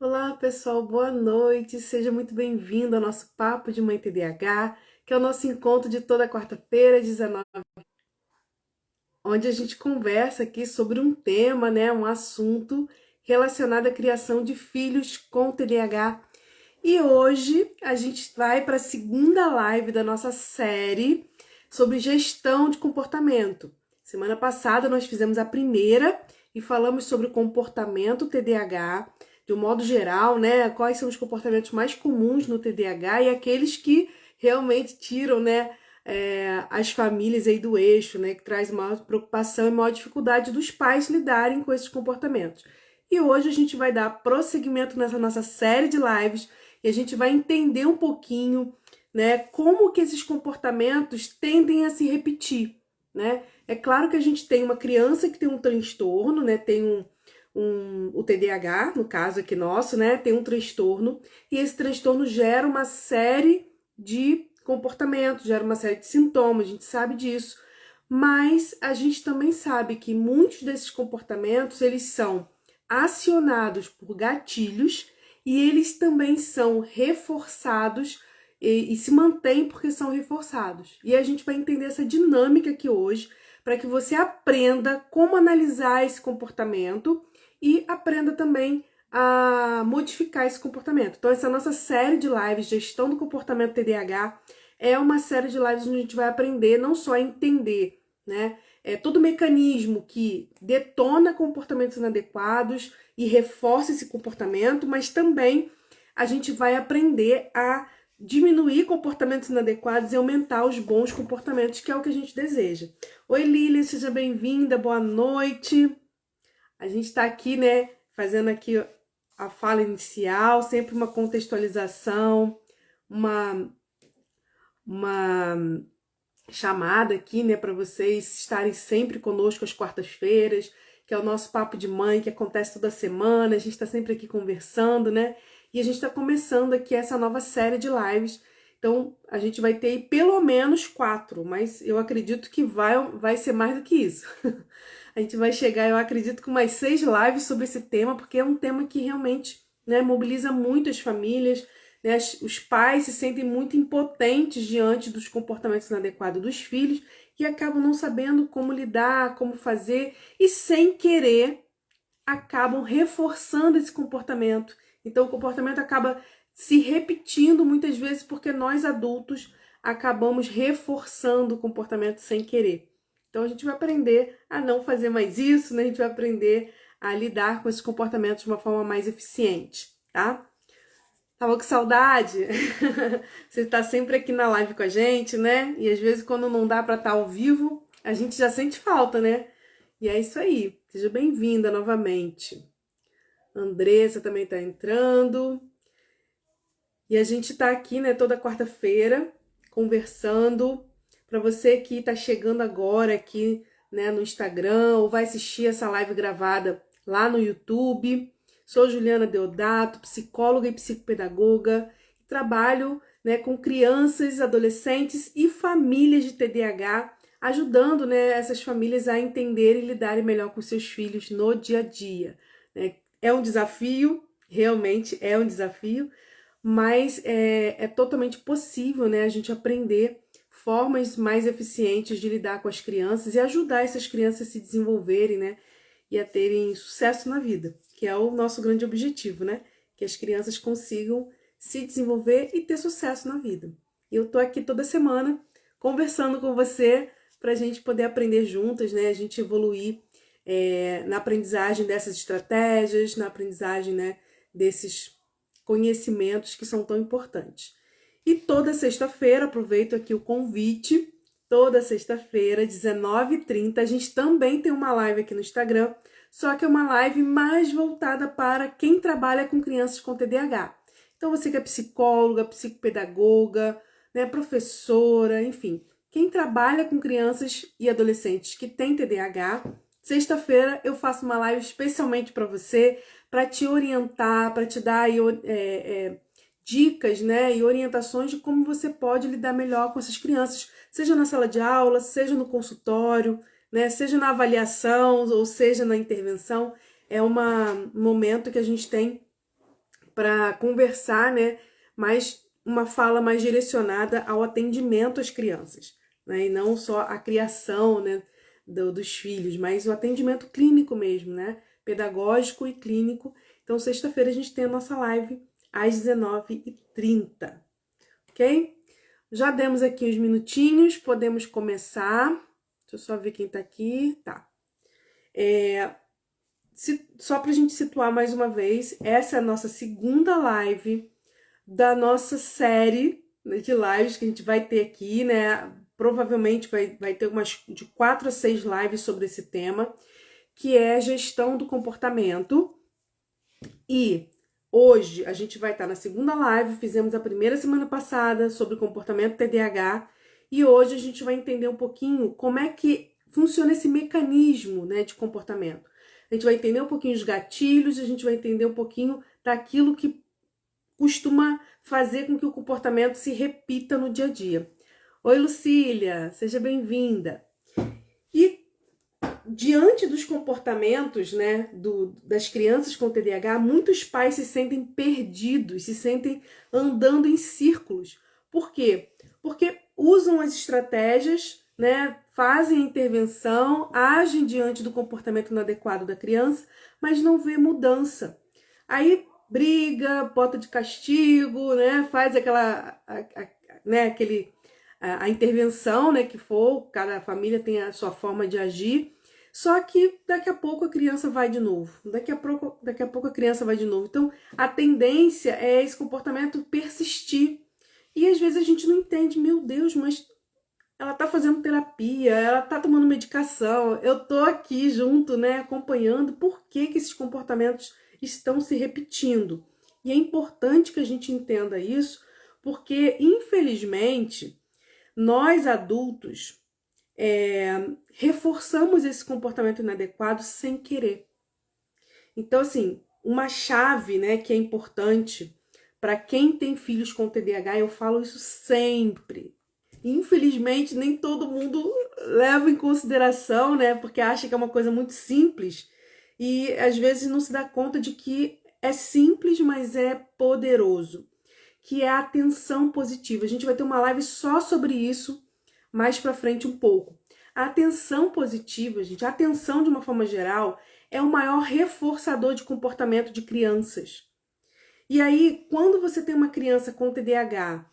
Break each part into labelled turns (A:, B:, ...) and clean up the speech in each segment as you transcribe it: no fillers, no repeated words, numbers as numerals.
A: Olá, pessoal, boa noite. Seja muito bem-vindo ao nosso Papo de Mãe TDAH, que é o nosso encontro de toda quarta-feira, 19, onde a gente conversa aqui sobre um tema, né, um assunto relacionado à criação de filhos com TDAH. E hoje a gente vai para a segunda live da nossa série sobre gestão de comportamento. Semana passada nós fizemos a primeira e falamos sobre o comportamento TDAH, de um modo geral, né? Quais são os comportamentos mais comuns no TDAH e aqueles que realmente tiram, né, as famílias aí do eixo, né? Que traz maior preocupação e maior dificuldade dos pais lidarem com esses comportamentos. E hoje a gente vai dar prosseguimento nessa nossa série de lives e a gente vai entender um pouquinho, né, como que esses comportamentos tendem a se repetir, né? É claro que a gente tem uma criança que tem um transtorno, né, tem o TDAH, no caso aqui nosso, né, tem um transtorno, e esse transtorno gera uma série de comportamentos, gera uma série de sintomas, a gente sabe disso, mas a gente também sabe que muitos desses comportamentos, eles são acionados por gatilhos e eles também são reforçados e se mantêm porque são reforçados. E a gente vai entender essa dinâmica aqui hoje para que você aprenda como analisar esse comportamento e aprenda também a modificar esse comportamento. Então, essa nossa série de lives, Gestão do Comportamento TDAH, é uma série de lives onde a gente vai aprender não só a entender, né, todo o mecanismo que detona comportamentos inadequados e reforça esse comportamento, mas também a gente vai aprender a diminuir comportamentos inadequados e aumentar os bons comportamentos, que é o que a gente deseja. Oi, Lilian, seja bem-vinda, boa noite. A gente está aqui, né, fazendo aqui a fala inicial, sempre uma contextualização, uma chamada aqui, né, para vocês estarem sempre conosco às quartas-feiras, que é o nosso papo de mãe, que acontece toda semana, a gente está sempre aqui conversando, né, e a gente está começando aqui essa nova série de lives, então a gente vai ter pelo menos 4, mas eu acredito que vai ser mais do que isso. A gente vai chegar, eu acredito, com mais 6 lives sobre esse tema, porque é um tema que realmente, né, mobiliza muito as famílias, né, os pais se sentem muito impotentes diante dos comportamentos inadequados dos filhos e acabam não sabendo como lidar, como fazer e sem querer acabam reforçando esse comportamento. Então o comportamento acaba se repetindo muitas vezes porque nós adultos acabamos reforçando o comportamento sem querer. Então a gente vai aprender a não fazer mais isso, né? A gente vai aprender a lidar com esses comportamentos de uma forma mais eficiente, tá? Tava com saudade? Você tá sempre aqui na live com a gente, né? E às vezes quando não dá para estar ao vivo, a gente já sente falta, né? E é isso aí. Seja bem-vinda novamente. Andressa também tá entrando. E a gente tá aqui, né, toda quarta-feira conversando. Para você que tá chegando agora aqui, né, no Instagram ou vai assistir essa live gravada lá no YouTube. Sou Juliana Deodato, psicóloga e psicopedagoga. Trabalho, né, com crianças, adolescentes e famílias de TDAH, ajudando, né, essas famílias a entenderem e lidarem melhor com seus filhos no dia a dia. Né? É um desafio, realmente é um desafio, mas é totalmente possível, né, a gente aprender formas mais eficientes de lidar com as crianças e ajudar essas crianças a se desenvolverem, né, e a terem sucesso na vida, que é o nosso grande objetivo, né, que as crianças consigam se desenvolver e ter sucesso na vida. Eu tô aqui toda semana conversando com você para a gente poder aprender juntas, né, a gente evoluir na aprendizagem dessas estratégias, na aprendizagem, né, desses conhecimentos que são tão importantes. E toda sexta-feira, aproveito aqui o convite, toda sexta-feira, 19h30, a gente também tem uma live aqui no Instagram, só que é uma live mais voltada para quem trabalha com crianças com TDAH. Então você que é psicóloga, psicopedagoga, né, professora, enfim, quem trabalha com crianças e adolescentes que têm TDAH, sexta-feira eu faço uma live especialmente para você, para te orientar, para te dar dicas, né, e orientações de como você pode lidar melhor com essas crianças, seja na sala de aula, seja no consultório, né, seja na avaliação ou seja na intervenção. É um momento que a gente tem para conversar, né? Mas uma fala mais direcionada ao atendimento às crianças, né? E não só a criação, né, dos filhos, mas o atendimento clínico mesmo, né? Pedagógico e clínico. Então, sexta-feira a gente tem a nossa live às 19h30, ok? Já demos aqui uns minutinhos, podemos começar. Deixa eu só ver quem tá aqui. Tá. Só pra gente situar mais uma vez, essa é a nossa segunda live da nossa série, né, de lives que a gente vai ter aqui, né? Provavelmente vai ter umas de 4 a 6 lives sobre esse tema, que é gestão do comportamento. E hoje a gente vai estar na segunda live, fizemos a primeira semana passada sobre comportamento TDAH, e hoje a gente vai entender um pouquinho como é que funciona esse mecanismo, né, de comportamento. A gente vai entender um pouquinho os gatilhos, a gente vai entender um pouquinho daquilo que costuma fazer com que o comportamento se repita no dia a dia. Oi, Lucília, seja bem-vinda. E diante dos comportamentos, né, das crianças com TDAH, muitos pais se sentem perdidos, se sentem andando em círculos. Por quê? Porque usam as estratégias, né, fazem a intervenção, agem diante do comportamento inadequado da criança, mas não vê mudança. Aí briga, bota de castigo, né, faz a intervenção, né, que for, cada família tem a sua forma de agir. Só que daqui a pouco a criança vai de novo. Daqui a pouco a criança vai de novo. Então, a tendência é esse comportamento persistir. E às vezes a gente não entende, meu Deus, mas ela tá fazendo terapia, ela tá tomando medicação, eu tô aqui junto, né, acompanhando. Por que esses comportamentos estão se repetindo? E é importante que a gente entenda isso, porque, infelizmente, nós adultos reforçamos esse comportamento inadequado sem querer. Então, assim, uma chave, né, que é importante para quem tem filhos com TDAH, eu falo isso sempre. Infelizmente, nem todo mundo leva em consideração, né, porque acha que é uma coisa muito simples e às vezes não se dá conta de que é simples, mas é poderoso, que é a atenção positiva. A gente vai ter uma live só sobre isso mais para frente um pouco. A atenção positiva, gente, a atenção de uma forma geral, é o maior reforçador de comportamento de crianças. E aí, quando você tem uma criança com TDAH,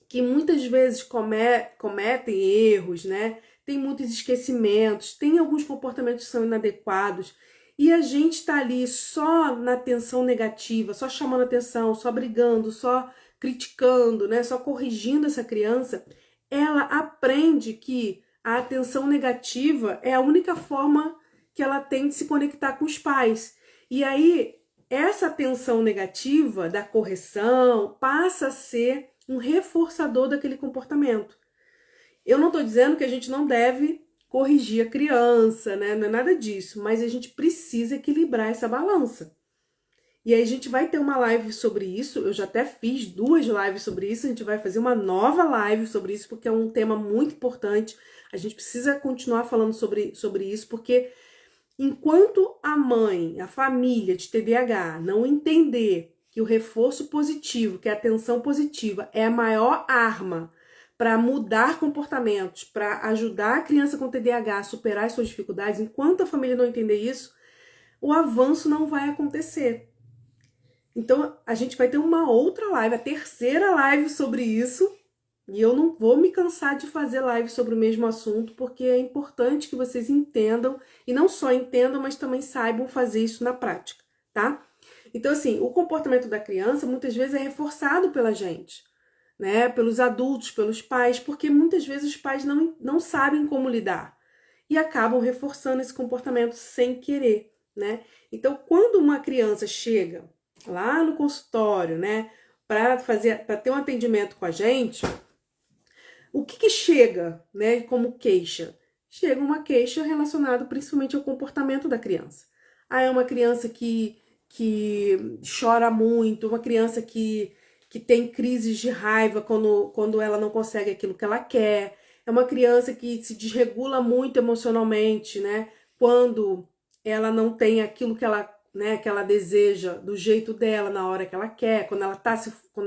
A: que muitas vezes cometem erros, né? Tem muitos esquecimentos, tem alguns comportamentos que são inadequados, e a gente está ali só na atenção negativa, só chamando atenção, só brigando, só criticando, né? Só corrigindo essa criança, ela aprende que a atenção negativa é a única forma que ela tem de se conectar com os pais. E aí, essa atenção negativa da correção passa a ser um reforçador daquele comportamento. Eu não estou dizendo que a gente não deve corrigir a criança, né? Não é nada disso, mas a gente precisa equilibrar essa balança. E aí a gente vai ter uma live sobre isso, eu já até fiz 2 lives sobre isso, a gente vai fazer uma nova live sobre isso, porque é um tema muito importante, a gente precisa continuar falando sobre isso, porque enquanto a mãe, a família de TDAH não entender que o reforço positivo, que a atenção positiva é a maior arma para mudar comportamentos, para ajudar a criança com TDAH a superar as suas dificuldades, enquanto a família não entender isso, o avanço não vai acontecer. Então, a gente vai ter uma outra live, a terceira live sobre isso, e eu não vou me cansar de fazer live sobre o mesmo assunto, porque é importante que vocês entendam, e não só entendam, mas também saibam fazer isso na prática, tá? Então, assim, o comportamento da criança muitas vezes é reforçado pela gente, né? Pelos adultos, pelos pais, porque muitas vezes os pais não sabem como lidar e acabam reforçando esse comportamento sem querer, né? Então, quando uma criança chega lá no consultório, né, para ter um atendimento com a gente, o que chega, né, como queixa? Chega uma queixa relacionada principalmente ao comportamento da criança. É uma criança que chora muito, uma criança que tem crises de raiva quando ela não consegue aquilo que ela quer, é uma criança que se desregula muito emocionalmente, né, quando ela não tem aquilo que ela né, que ela deseja do jeito dela, na hora que ela quer, quando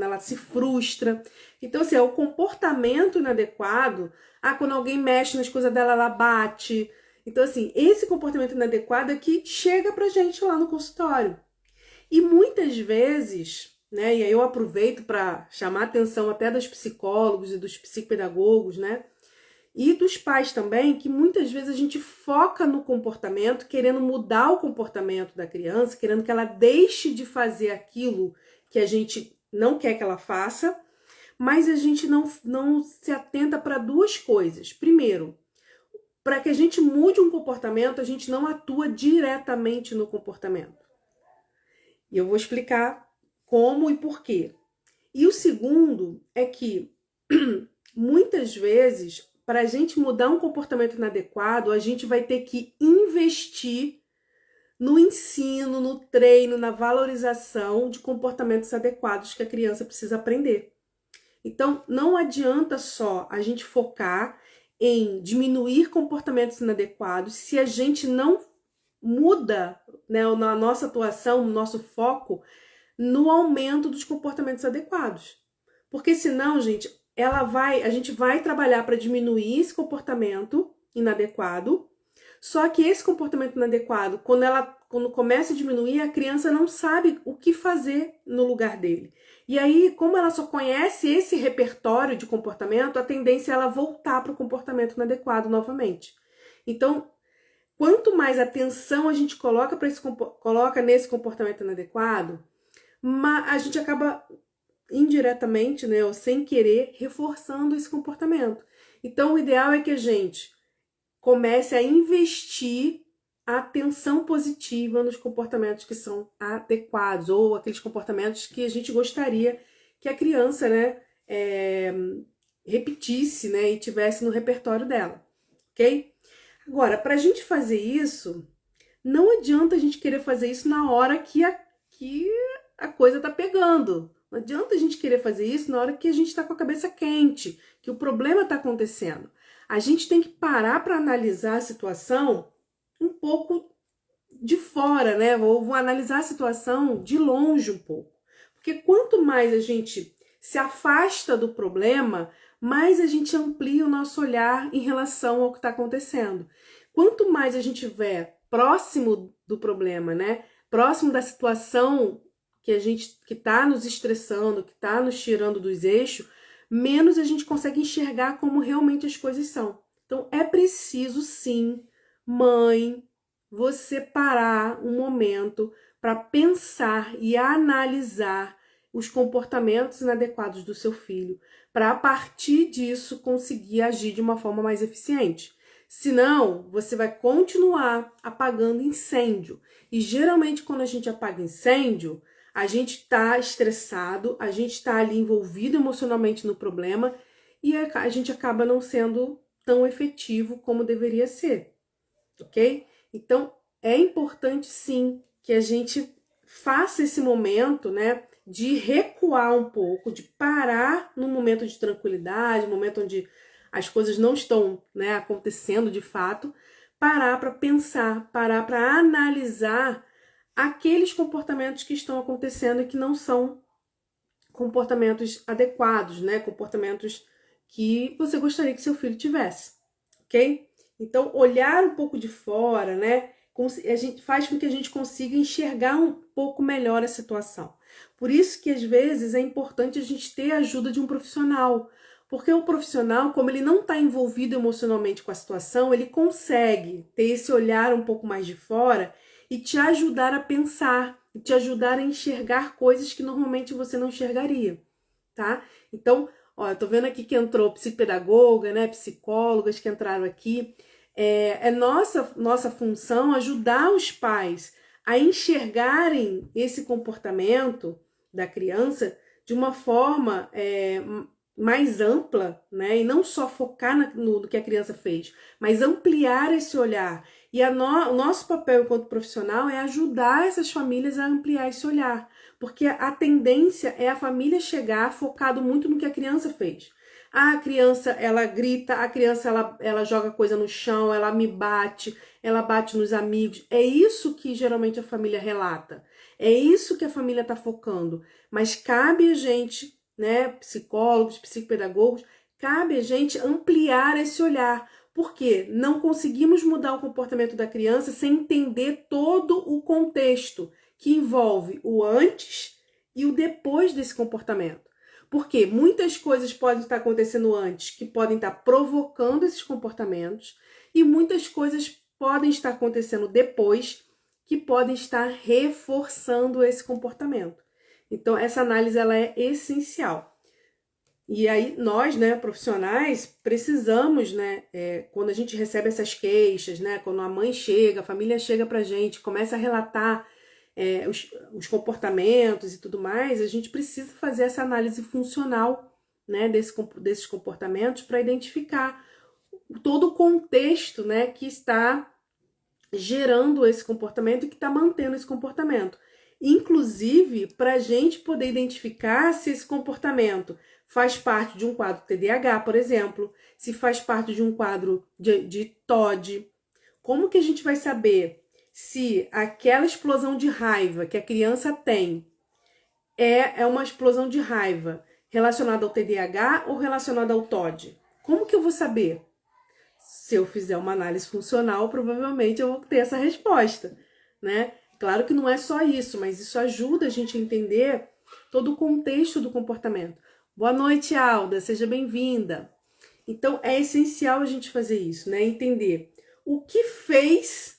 A: ela se frustra. Então, assim, é o comportamento inadequado. Quando alguém mexe nas coisas dela, ela bate. Então, assim, esse comportamento inadequado é que chega pra gente lá no consultório. E muitas vezes, né, e aí eu aproveito para chamar a atenção até dos psicólogos e dos psicopedagogos, né, e dos pais também, que muitas vezes a gente foca no comportamento, querendo mudar o comportamento da criança, querendo que ela deixe de fazer aquilo que a gente não quer que ela faça, mas a gente não se atenta para duas coisas. Primeiro, para que a gente mude um comportamento, a gente não atua diretamente no comportamento. E eu vou explicar como e por quê. E o segundo é que, muitas vezes, para a gente mudar um comportamento inadequado, a gente vai ter que investir no ensino, no treino, na valorização de comportamentos adequados que a criança precisa aprender. Então, não adianta só a gente focar em diminuir comportamentos inadequados se a gente não muda, né, na nossa atuação, no nosso foco, no aumento dos comportamentos adequados. Porque senão, gente, a gente vai trabalhar para diminuir esse comportamento inadequado, só que esse comportamento inadequado, quando começa a diminuir, a criança não sabe o que fazer no lugar dele. E aí, como ela só conhece esse repertório de comportamento, a tendência é ela voltar para o comportamento inadequado novamente. Então, quanto mais atenção a gente coloca nesse comportamento inadequado, a gente acaba indiretamente, né, ou sem querer, reforçando esse comportamento. Então, o ideal é que a gente comece a investir a atenção positiva nos comportamentos que são adequados, ou aqueles comportamentos que a gente gostaria que a criança, né, repetisse, né, e tivesse no repertório dela, ok? Agora, para a gente fazer isso, não adianta a gente querer fazer isso na hora que a coisa tá pegando. Não adianta a gente querer fazer isso na hora que a gente está com a cabeça quente, que o problema está acontecendo. A gente tem que parar para analisar a situação um pouco de fora, né? Ou analisar a situação de longe um pouco. Porque quanto mais a gente se afasta do problema, mais a gente amplia o nosso olhar em relação ao que está acontecendo. Quanto mais a gente estiver próximo do problema, né? Próximo da situação que está nos estressando, que está nos tirando dos eixos, menos a gente consegue enxergar como realmente as coisas são. Então é preciso sim, mãe, você parar um momento para pensar e analisar os comportamentos inadequados do seu filho, para a partir disso conseguir agir de uma forma mais eficiente. Senão, você vai continuar apagando incêndio. E geralmente quando a gente apaga incêndio, a gente está estressado, a gente está ali envolvido emocionalmente no problema e a gente acaba não sendo tão efetivo como deveria ser, ok? Então, é importante sim que a gente faça esse momento, né, de recuar um pouco, de parar num momento de tranquilidade, um momento onde as coisas não estão, né, acontecendo de fato, parar para pensar, parar para analisar aqueles comportamentos que estão acontecendo e que não são comportamentos adequados, né? Comportamentos que você gostaria que seu filho tivesse, ok? Então, olhar um pouco de fora, né? A gente faz com que a gente consiga enxergar um pouco melhor a situação. Por isso que, às vezes, é importante a gente ter a ajuda de um profissional. Porque o profissional, como ele não está envolvido emocionalmente com a situação, ele consegue ter esse olhar um pouco mais de fora e te ajudar a pensar, e te ajudar a enxergar coisas que normalmente você não enxergaria, tá? Então, ó, eu tô vendo aqui que entrou psicopedagoga, né, psicólogas que entraram aqui. É nossa função ajudar os pais a enxergarem esse comportamento da criança de uma forma mais ampla, né? E não só focar no que a criança fez, mas ampliar esse olhar. E o nosso papel enquanto profissional é ajudar essas famílias a ampliar esse olhar. Porque a tendência é a família chegar focado muito no que a criança fez. A criança, ela grita, a criança, ela joga coisa no chão, ela me bate, ela bate nos amigos. É isso que geralmente a família relata. É isso que a família está focando. Mas cabe a gente, né, psicólogos, psicopedagogos, cabe a gente ampliar esse olhar. Porque não conseguimos mudar o comportamento da criança sem entender todo o contexto que envolve o antes e o depois desse comportamento. Porque muitas coisas podem estar acontecendo antes que podem estar provocando esses comportamentos e muitas coisas podem estar acontecendo depois que podem estar reforçando esse comportamento. Então, essa análise ela é essencial. E aí, nós, né, profissionais, precisamos, né, quando a gente recebe essas queixas, né, quando a mãe chega, a família chega pra gente, começa a relatar os comportamentos e tudo mais, a gente precisa fazer essa análise funcional, né, desses comportamentos para identificar todo o contexto, né, que está gerando esse comportamento e que está mantendo esse comportamento. Inclusive, para a gente poder identificar se esse comportamento faz parte de um quadro TDAH, por exemplo, se faz parte de um quadro de TOD. Como que a gente vai saber se aquela explosão de raiva que a criança tem é uma explosão de raiva relacionada ao TDAH ou relacionada ao TOD? Como que eu vou saber? Se eu fizer uma análise funcional, provavelmente eu vou ter essa resposta, né? Claro que não é só isso, mas isso ajuda a gente a entender todo o contexto do comportamento. Boa noite, Alda, seja bem-vinda. Então, é essencial a gente fazer isso, né? Entender o que fez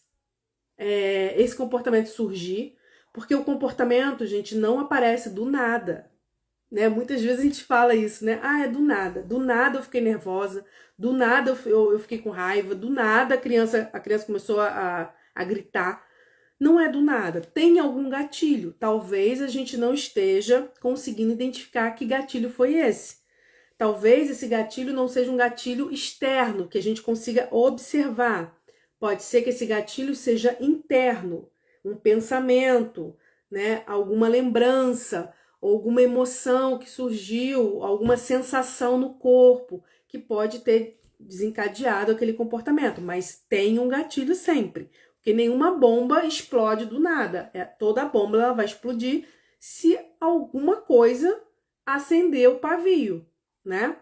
A: esse comportamento surgir, porque o comportamento, gente, não aparece do nada, né? Muitas vezes a gente fala isso, né? Ah, é do nada. Do nada eu fiquei nervosa, do nada eu fiquei com raiva, do nada a criança começou a gritar. Não é do nada. Tem algum gatilho. Talvez a gente não esteja conseguindo identificar que gatilho foi esse. Talvez esse gatilho não seja um gatilho externo, que a gente consiga observar. Pode ser que esse gatilho seja interno, um pensamento, né? Alguma lembrança, alguma emoção que surgiu, alguma sensação no corpo que pode ter desencadeado aquele comportamento, mas tem um gatilho sempre, porque nenhuma bomba explode do nada. Toda bomba ela vai explodir se alguma coisa acender o pavio, né?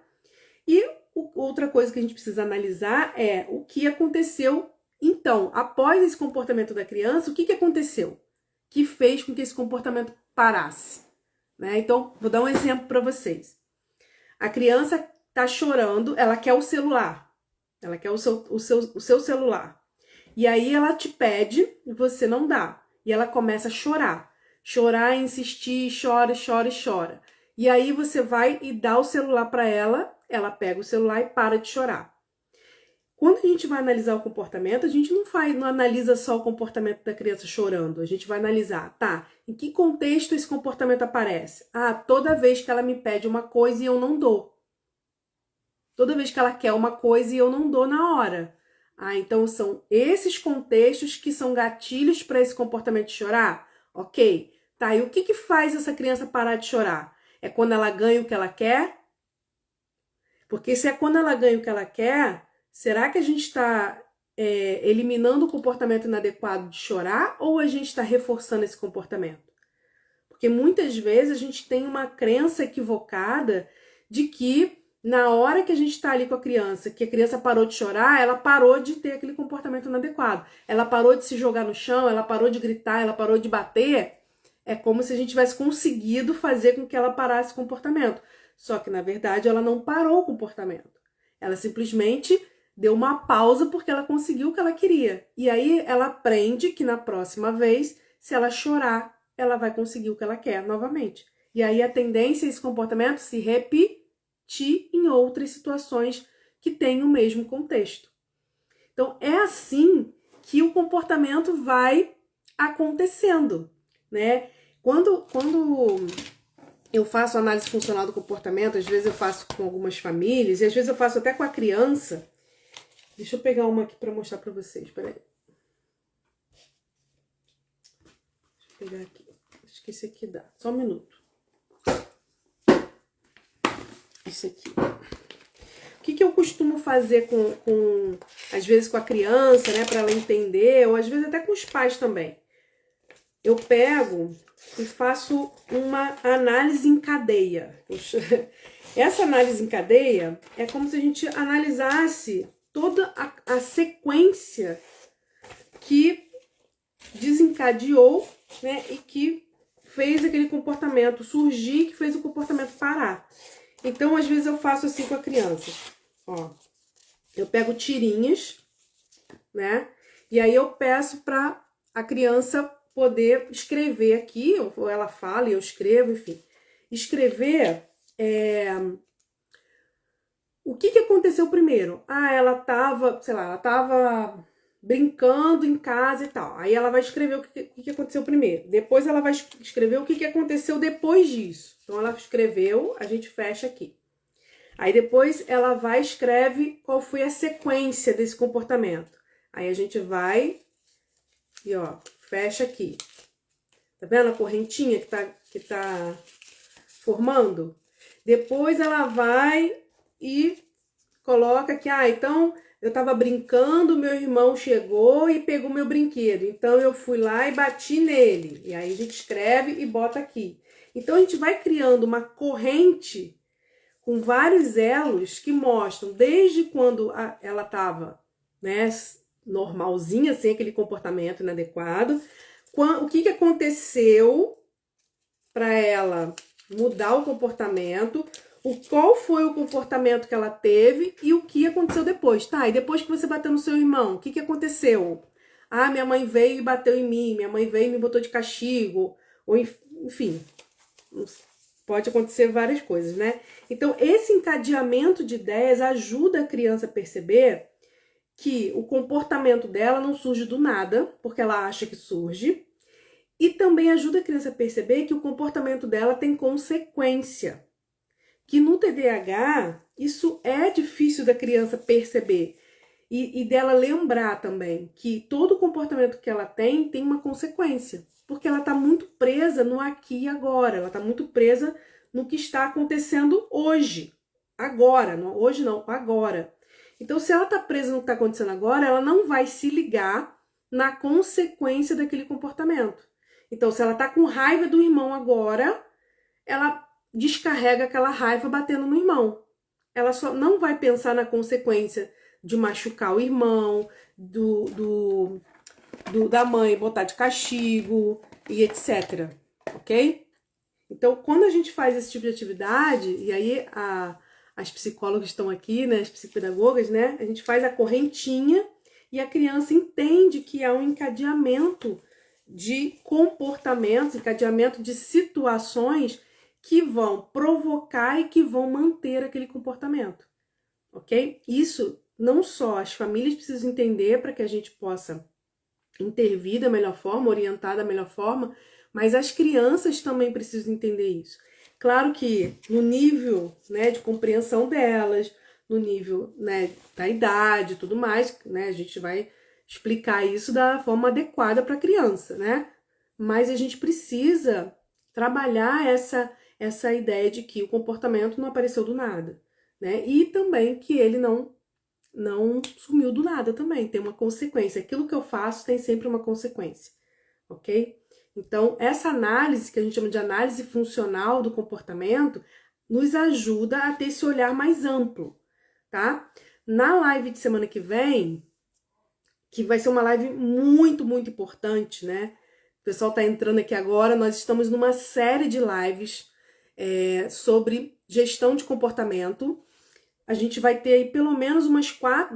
A: E outra coisa que a gente precisa analisar é o que aconteceu então, após esse comportamento da criança, o que aconteceu que fez com que esse comportamento parasse, né? Então, vou dar um exemplo para vocês. A criança tá chorando, ela quer o celular, ela quer o seu celular. E aí ela te pede e você não dá. E ela começa a chorar. Chorar, insistir, chora, chora e chora. E aí você vai e dá o celular para ela, ela pega o celular e para de chorar. Quando a gente vai analisar o comportamento, a gente não analisa só o comportamento da criança chorando. A gente vai analisar, tá, em que contexto esse comportamento aparece? Ah, toda vez que ela me pede uma coisa e eu não dou. Toda vez que ela quer uma coisa e eu não dou na hora. Ah, então são esses contextos que são gatilhos para esse comportamento de chorar? Ok. Tá, e o que faz essa criança parar de chorar? É quando ela ganha o que ela quer? Porque se é quando ela ganha o que ela quer, será que a gente está eliminando o comportamento inadequado de chorar ou a gente está reforçando esse comportamento? Porque muitas vezes a gente tem uma crença equivocada de que na hora que a gente está ali com a criança, que a criança parou de chorar, ela parou de ter aquele comportamento inadequado. Ela parou de se jogar no chão, ela parou de gritar, ela parou de bater. É como se a gente tivesse conseguido fazer com que ela parasse o comportamento. Só que, na verdade, ela não parou o comportamento. Ela simplesmente deu uma pausa porque ela conseguiu o que ela queria. E aí ela aprende que na próxima vez, se ela chorar, ela vai conseguir o que ela quer novamente. E aí a tendência é esse comportamento se repetir em outras situações que têm o mesmo contexto. Então, é assim que o comportamento vai acontecendo, né? Quando eu faço análise funcional do comportamento, às vezes eu faço com algumas famílias, e às vezes eu faço até com a criança. Deixa eu pegar uma aqui para mostrar para vocês, peraí. Deixa eu pegar aqui. Acho que esse aqui dá. Só um minuto. Esse aqui. que eu costumo fazer às vezes com a criança, né, para ela entender, ou às vezes até com os pais também. Eu pego e faço uma análise em cadeia. Essa análise em cadeia é como se a gente analisasse toda a sequência que desencadeou, né, e que fez aquele comportamento surgir, que fez o comportamento parar. Então, às vezes eu faço assim com a criança. Ó, eu pego tirinhas, né? E aí eu peço para a criança poder escrever aqui, ou ela fala e eu escrevo, enfim. Escrever o que aconteceu primeiro. Ah, ela tava, sei lá, ela tava brincando em casa e tal. Aí ela vai escrever o que aconteceu primeiro. Depois ela vai escrever o que aconteceu depois disso. Então ela escreveu, a gente fecha aqui. Aí depois ela vai e escreve qual foi a sequência desse comportamento. Aí a gente vai e ó, fecha aqui. Tá vendo a correntinha que tá formando? Depois ela vai e coloca aqui, então eu tava brincando, meu irmão chegou e pegou meu brinquedo. Então eu fui lá e bati nele. E aí a gente escreve e bota aqui. Então a gente vai criando uma corrente com vários elos que mostram desde quando ela estava, né, normalzinha, sem aquele comportamento inadequado, o que aconteceu para ela mudar o comportamento, qual foi o comportamento que ela teve e o que aconteceu depois. Tá, e depois que você bateu no seu irmão, o que aconteceu? Ah, minha mãe veio e bateu em mim, minha mãe veio e me botou de castigo, ou enfim, pode acontecer várias coisas, né? Então, esse encadeamento de ideias ajuda a criança a perceber que o comportamento dela não surge do nada, porque ela acha que surge, e também ajuda a criança a perceber que o comportamento dela tem consequência. Que no TDAH, isso é difícil da criança perceber. E dela lembrar também que todo comportamento que ela tem uma consequência. Porque ela está muito presa no aqui e agora. Ela está muito presa no que está acontecendo hoje. Agora. Não, hoje não, agora. Então, se ela está presa no que está acontecendo agora, ela não vai se ligar na consequência daquele comportamento. Então, se ela está com raiva do irmão agora, ela descarrega aquela raiva batendo no irmão. Ela só não vai pensar na consequência de machucar o irmão, da mãe botar de castigo e etc. Ok? Então, quando a gente faz esse tipo de atividade, e aí as psicólogas estão aqui, né, as psicopedagogas, né, a gente faz a correntinha e a criança entende que há um encadeamento de comportamentos, encadeamento de situações que vão provocar e que vão manter aquele comportamento, ok? Isso não só as famílias precisam entender para que a gente possa intervir da melhor forma, orientar da melhor forma, mas as crianças também precisam entender isso. Claro que no nível, né, de compreensão delas, no nível, né, da idade e tudo mais, né, a gente vai explicar isso da forma adequada para a criança, né? Mas a gente precisa trabalhar essa ideia de que o comportamento não apareceu do nada, né? E também que ele não sumiu do nada também, tem uma consequência. Aquilo que eu faço tem sempre uma consequência, ok? Então, essa análise, que a gente chama de análise funcional do comportamento, nos ajuda a ter esse olhar mais amplo, tá? Na live de semana que vem, que vai ser uma live muito, muito importante, né? O pessoal tá entrando aqui agora, nós estamos numa série de lives sobre gestão de comportamento. A gente vai ter aí pelo menos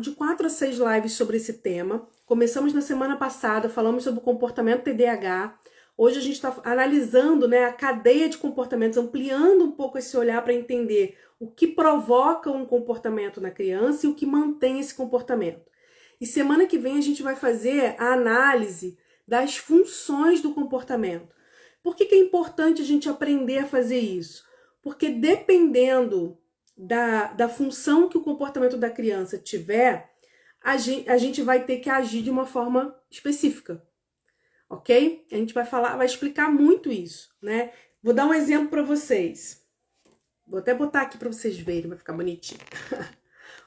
A: de 4 a 6 lives sobre esse tema. Começamos na semana passada, falamos sobre o comportamento TDAH. Hoje a gente está analisando, né, a cadeia de comportamentos, ampliando um pouco esse olhar para entender o que provoca um comportamento na criança e o que mantém esse comportamento. E semana que vem a gente vai fazer a análise das funções do comportamento. Por que é importante a gente aprender a fazer isso? Porque dependendo da função que o comportamento da criança tiver, a gente vai ter que agir de uma forma específica, ok? A gente vai explicar muito isso, né? Vou dar um exemplo para vocês. Vou até botar aqui para vocês verem, vai ficar bonitinho.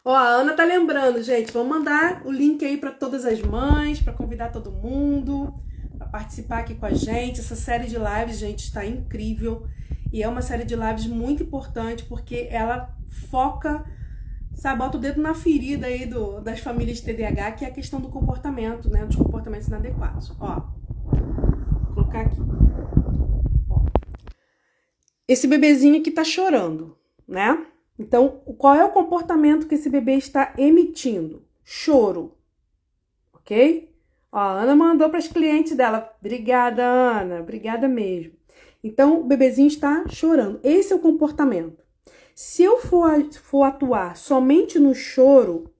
A: Ó, a Ana tá lembrando, gente, vamos mandar o link aí para todas as mães, para convidar todo mundo para participar aqui com a gente. Essa série de lives, gente, está incrível e é uma série de lives muito importante porque ela foca, sabe, bota o dedo na ferida aí das famílias de TDAH, que é a questão do comportamento, né, dos comportamentos inadequados. Ó, vou colocar aqui. Ó, esse bebezinho aqui tá chorando, né? Então, qual é o comportamento que esse bebê está emitindo? Choro, ok? Ó, a Ana mandou para as clientes dela. Obrigada, Ana, obrigada mesmo. Então, o bebezinho está chorando. Esse é o comportamento. Se eu for atuar somente no choro,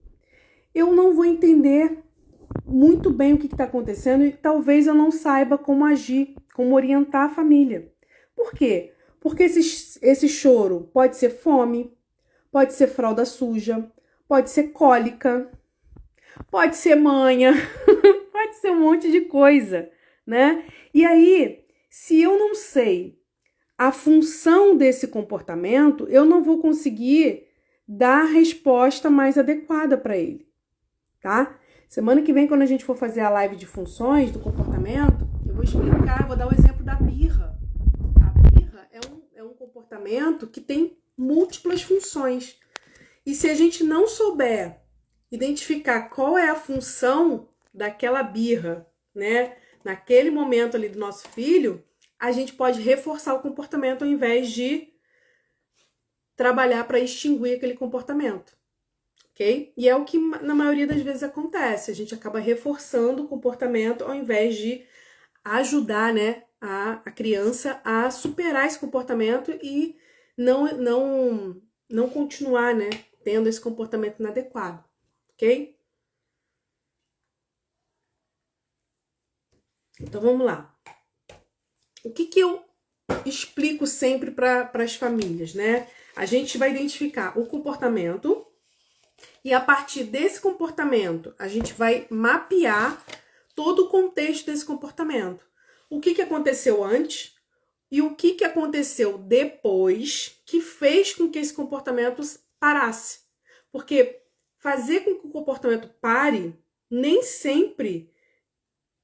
A: eu não vou entender muito bem o que está acontecendo e talvez eu não saiba como agir, como orientar a família. Por quê? Porque esse choro pode ser fome, pode ser fralda suja, pode ser cólica, pode ser manha, pode ser um monte de coisa, né? E aí, se eu não sei a função desse comportamento, eu não vou conseguir dar a resposta mais adequada para ele, tá? Semana que vem, quando a gente for fazer a live de funções do comportamento, eu vou explicar, vou dar o exemplo da birra. A birra é um comportamento que tem múltiplas funções. E se a gente não souber identificar qual é a função daquela birra, né, naquele momento ali do nosso filho, a gente pode reforçar o comportamento ao invés de trabalhar para extinguir aquele comportamento, ok? E é o que na maioria das vezes acontece, a gente acaba reforçando o comportamento ao invés de ajudar, né, a criança a superar esse comportamento e não continuar, né, tendo esse comportamento inadequado, ok? Então vamos lá. O que eu explico sempre para as famílias, né? A gente vai identificar o comportamento e a partir desse comportamento a gente vai mapear todo o contexto desse comportamento. O que aconteceu antes e o que aconteceu depois que fez com que esse comportamento parasse. Porque fazer com que o comportamento pare nem sempre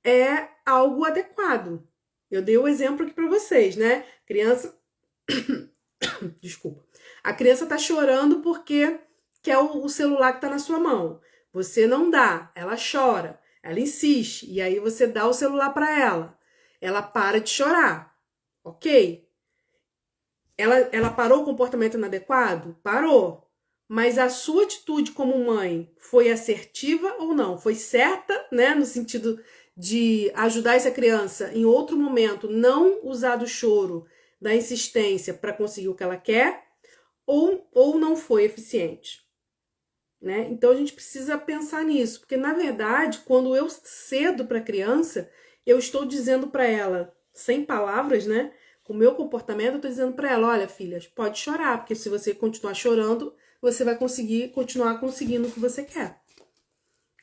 A: é algo adequado. Eu dei o exemplo aqui para vocês, né? Criança... Desculpa. A criança tá chorando porque quer o celular que tá na sua mão. Você não dá, ela chora, ela insiste, e aí você dá o celular para ela. Ela para de chorar, ok? Ela parou o comportamento inadequado? Parou. Mas a sua atitude como mãe foi assertiva ou não? Foi certa, né? No sentido de ajudar essa criança em outro momento, não usar do choro, da insistência para conseguir o que ela quer, ou não foi eficiente, né? Então a gente precisa pensar nisso, porque na verdade, quando eu cedo para a criança, eu estou dizendo para ela, sem palavras, né? Com o meu comportamento, eu estou dizendo para ela, olha, filha, pode chorar, porque se você continuar chorando, você vai continuar conseguindo o que você quer,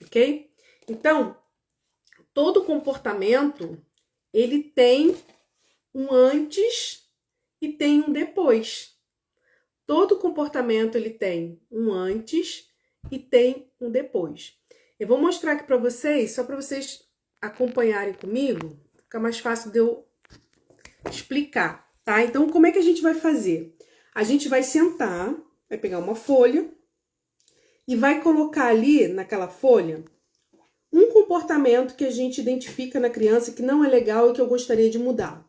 A: ok? Então, todo comportamento, ele tem um antes e tem um depois. Todo comportamento, ele tem um antes e tem um depois. Eu vou mostrar aqui para vocês, só para vocês acompanharem comigo, fica mais fácil de eu explicar, tá? Então, como é que a gente vai fazer? A gente vai sentar, vai pegar uma folha e vai colocar ali naquela folha um comportamento que a gente identifica na criança que não é legal e que eu gostaria de mudar,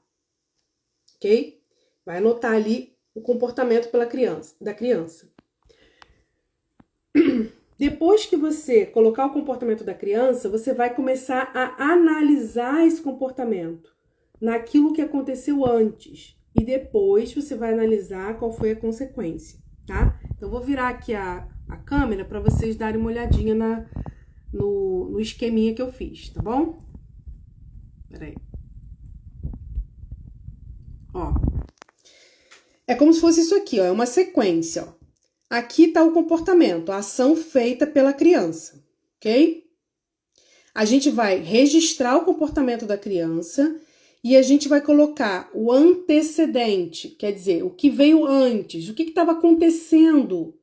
A: ok? Vai anotar ali o comportamento da criança. Depois que você colocar o comportamento da criança, você vai começar a analisar esse comportamento naquilo que aconteceu antes. E depois você vai analisar qual foi a consequência, tá? Então, eu vou virar aqui a câmera para vocês darem uma olhadinha no esqueminha que eu fiz, tá bom? Peraí. Ó. É como se fosse isso aqui, ó. É uma sequência, ó. Aqui tá o comportamento, a ação feita pela criança, ok? A gente vai registrar o comportamento da criança e a gente vai colocar o antecedente, quer dizer, o que veio antes, o que estava acontecendo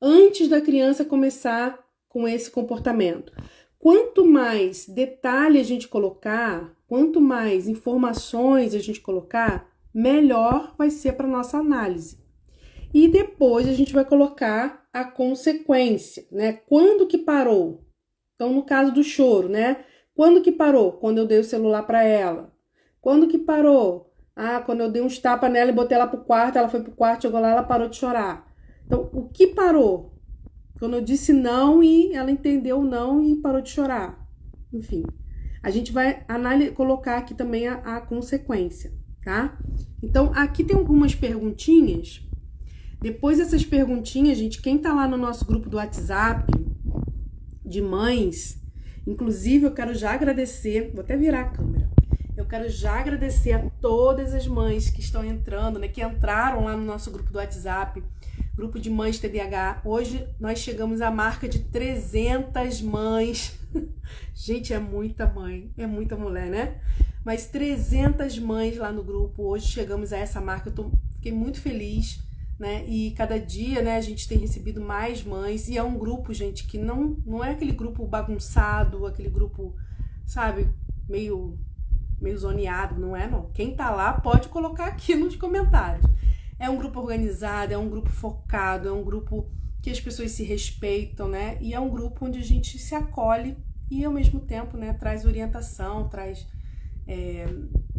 A: antes da criança começar com esse comportamento. Quanto mais detalhe a gente colocar, quanto mais informações a gente colocar, melhor vai ser para nossa análise. E depois a gente vai colocar a consequência, né? Quando que parou? Então, no caso do choro, né? Quando que parou? Quando eu dei o celular para ela. Quando que parou? Quando eu dei uns tapas nela e botei ela pro quarto, ela foi pro quarto, chegou lá, ela parou de chorar. Então, o que parou? Quando eu disse não e ela entendeu o não e parou de chorar. Enfim, a gente vai colocar aqui também a consequência, tá? Então, aqui tem algumas perguntinhas. Depois dessas perguntinhas, gente, quem tá lá no nosso grupo do WhatsApp de mães, inclusive eu quero já agradecer, vou até virar a câmera. Eu quero já agradecer a todas as mães que estão entrando, né, que entraram lá no nosso grupo do WhatsApp, grupo de mães TDAH. Hoje nós chegamos à marca de 300 mães. Gente, é muita mãe, é muita mulher, né? Mas 300 mães lá no grupo. Hoje chegamos a essa marca. Fiquei muito feliz, né? E cada dia, né, a gente tem recebido mais mães. E é um grupo, gente, que não é aquele grupo bagunçado, aquele grupo, sabe, meio zoneado, não é, não. Quem tá lá pode colocar aqui nos comentários. É um grupo organizado, é um grupo focado, é um grupo que as pessoas se respeitam, né? E é um grupo onde a gente se acolhe e, ao mesmo tempo, né, traz orientação, traz,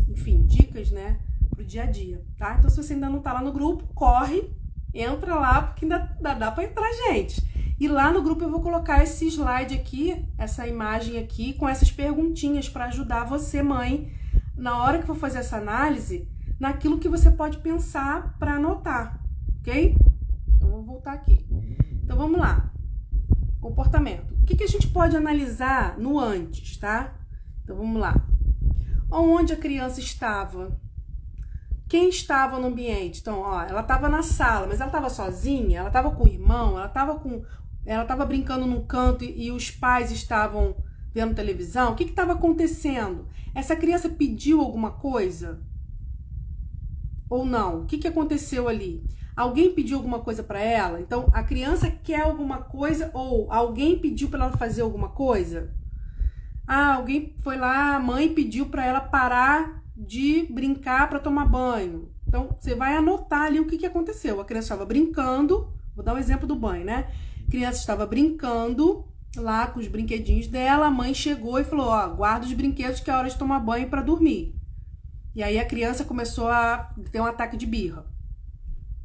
A: enfim, dicas, né, pro dia a dia, tá? Então, se você ainda não tá lá no grupo, corre, entra lá, porque ainda dá pra entrar, gente. E lá no grupo eu vou colocar esse slide aqui, essa imagem aqui, com essas perguntinhas para ajudar você, mãe, na hora que for fazer essa análise, naquilo que você pode pensar para anotar, ok? Então, vou voltar aqui. Então, vamos lá. Comportamento. O que a gente pode analisar no antes, tá? Então, vamos lá. Onde a criança estava? Quem estava no ambiente? Então, ó, ela estava na sala, mas ela estava sozinha? Ela estava com o irmão? Ela estava brincando num canto e os pais estavam vendo televisão? O que estava acontecendo? Essa criança pediu alguma coisa? Ou não? O que aconteceu ali? Alguém pediu alguma coisa para ela? Então, a criança quer alguma coisa ou alguém pediu para ela fazer alguma coisa? Alguém foi lá, a mãe pediu para ela parar de brincar para tomar banho. Então, você vai anotar ali o que aconteceu. A criança estava brincando, vou dar um exemplo do banho, né? A criança estava brincando lá com os brinquedinhos dela, a mãe chegou e falou, ó, guarda os brinquedos que é hora de tomar banho para dormir. E aí a criança começou a ter um ataque de birra.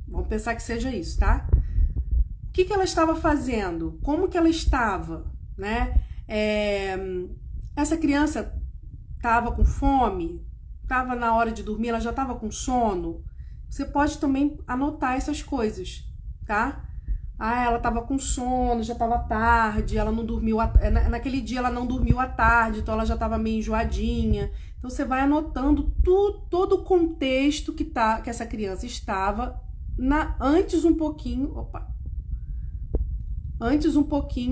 A: Vamos pensar que seja isso, tá? O que ela estava fazendo? Como que ela estava, né? Essa criança estava com fome? Estava na hora de dormir? Ela já estava com sono? Você pode também anotar essas coisas, tá? Ela estava com sono, já estava tarde, ela não dormiu, naquele dia ela não dormiu à tarde, então ela já estava meio enjoadinha. Então você vai anotando todo o contexto que essa criança estava antes um pouquinho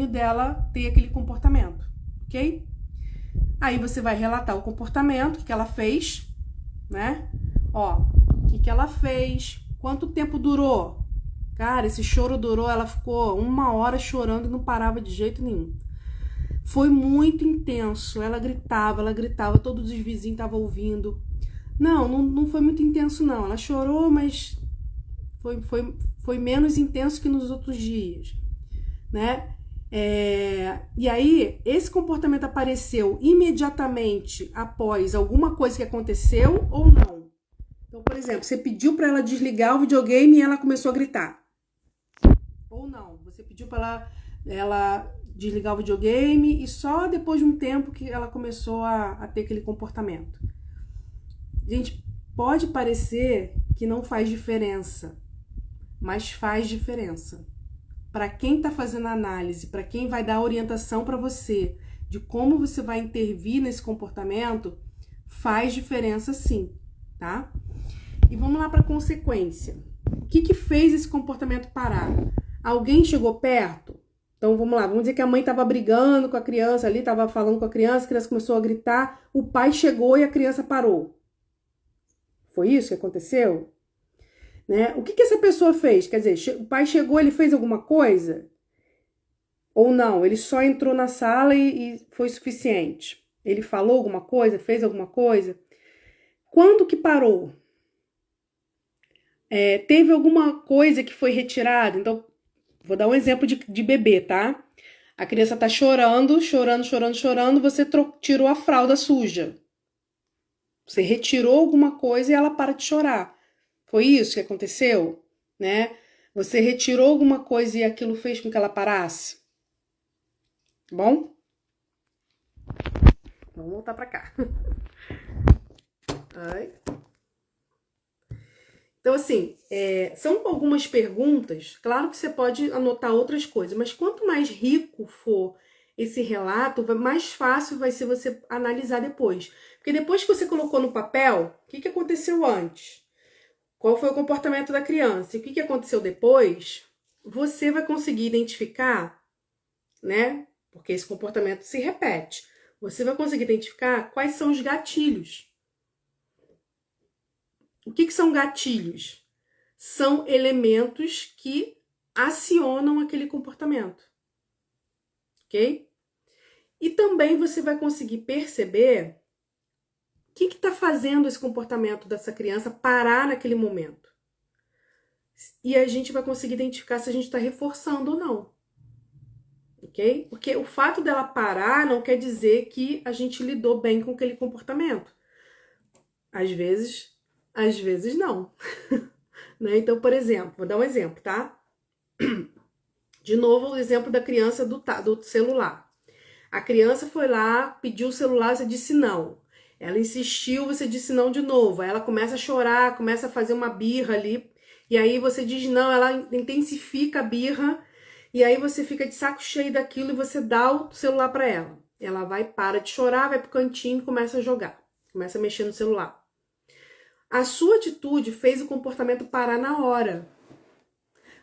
A: dela ter aquele comportamento, ok? Aí você vai relatar o comportamento, o que ela fez, né? Ó, o que ela fez, quanto tempo durou? Cara, esse choro durou, ela ficou 1 hora chorando e não parava de jeito nenhum. Foi muito intenso, ela gritava, todos os vizinhos estavam ouvindo. Não foi muito intenso não, ela chorou, mas foi menos intenso que nos outros dias, né? E aí, esse comportamento apareceu imediatamente após alguma coisa que aconteceu ou não? Então, por exemplo, você pediu para ela desligar o videogame e ela começou a gritar. Ou não, você pediu para ela desligar o videogame e só depois de um tempo que ela começou a ter aquele comportamento. Gente, pode parecer que não faz diferença, mas faz diferença. Para quem está fazendo a análise, para quem vai dar orientação para você de como você vai intervir nesse comportamento, faz diferença sim, tá? E vamos lá para a consequência. O que fez esse comportamento parar? Alguém chegou perto? Então vamos lá, vamos dizer que a mãe estava brigando com a criança ali, estava falando com a criança começou a gritar, o pai chegou e a criança parou. Foi isso que aconteceu? né? O que essa pessoa fez? Quer dizer, o pai chegou, ele fez alguma coisa? Ou não? Ele só entrou na sala e foi suficiente? Ele falou alguma coisa? Fez alguma coisa? Quando que parou? Teve alguma coisa que foi retirada? Então, vou dar um exemplo de bebê, tá? A criança tá chorando, você tirou a fralda suja. Você retirou alguma coisa e ela para de chorar. Foi isso que aconteceu, né? Você retirou alguma coisa e aquilo fez com que ela parasse. Bom? Vamos voltar pra cá. Ai. Então, assim, são algumas perguntas. Claro que você pode anotar outras coisas, mas quanto mais rico for esse relato, mais fácil vai ser você analisar depois. Porque depois que você colocou no papel, o que aconteceu antes? Qual foi o comportamento da criança? E o que aconteceu depois? Você vai conseguir identificar, né? Porque esse comportamento se repete. Você vai conseguir identificar quais são os gatilhos. O que são gatilhos? São elementos que acionam aquele comportamento. Ok? E também você vai conseguir perceber o que está fazendo esse comportamento dessa criança parar naquele momento. E a gente vai conseguir identificar se a gente está reforçando ou não. Ok? Porque o fato dela parar não quer dizer que a gente lidou bem com aquele comportamento. Às vezes não. Né? Então, por exemplo, vou dar um exemplo, tá? De novo, o exemplo da criança do celular. A criança foi lá, pediu o celular, você disse não. Ela insistiu, você disse não de novo. Aí ela começa a chorar, começa a fazer uma birra ali. E aí você diz não, ela intensifica a birra. E aí você fica de saco cheio daquilo e você dá o celular para ela. Ela vai, para de chorar, vai pro cantinho e começa a jogar. Começa a mexer no celular. A sua atitude fez o comportamento parar na hora.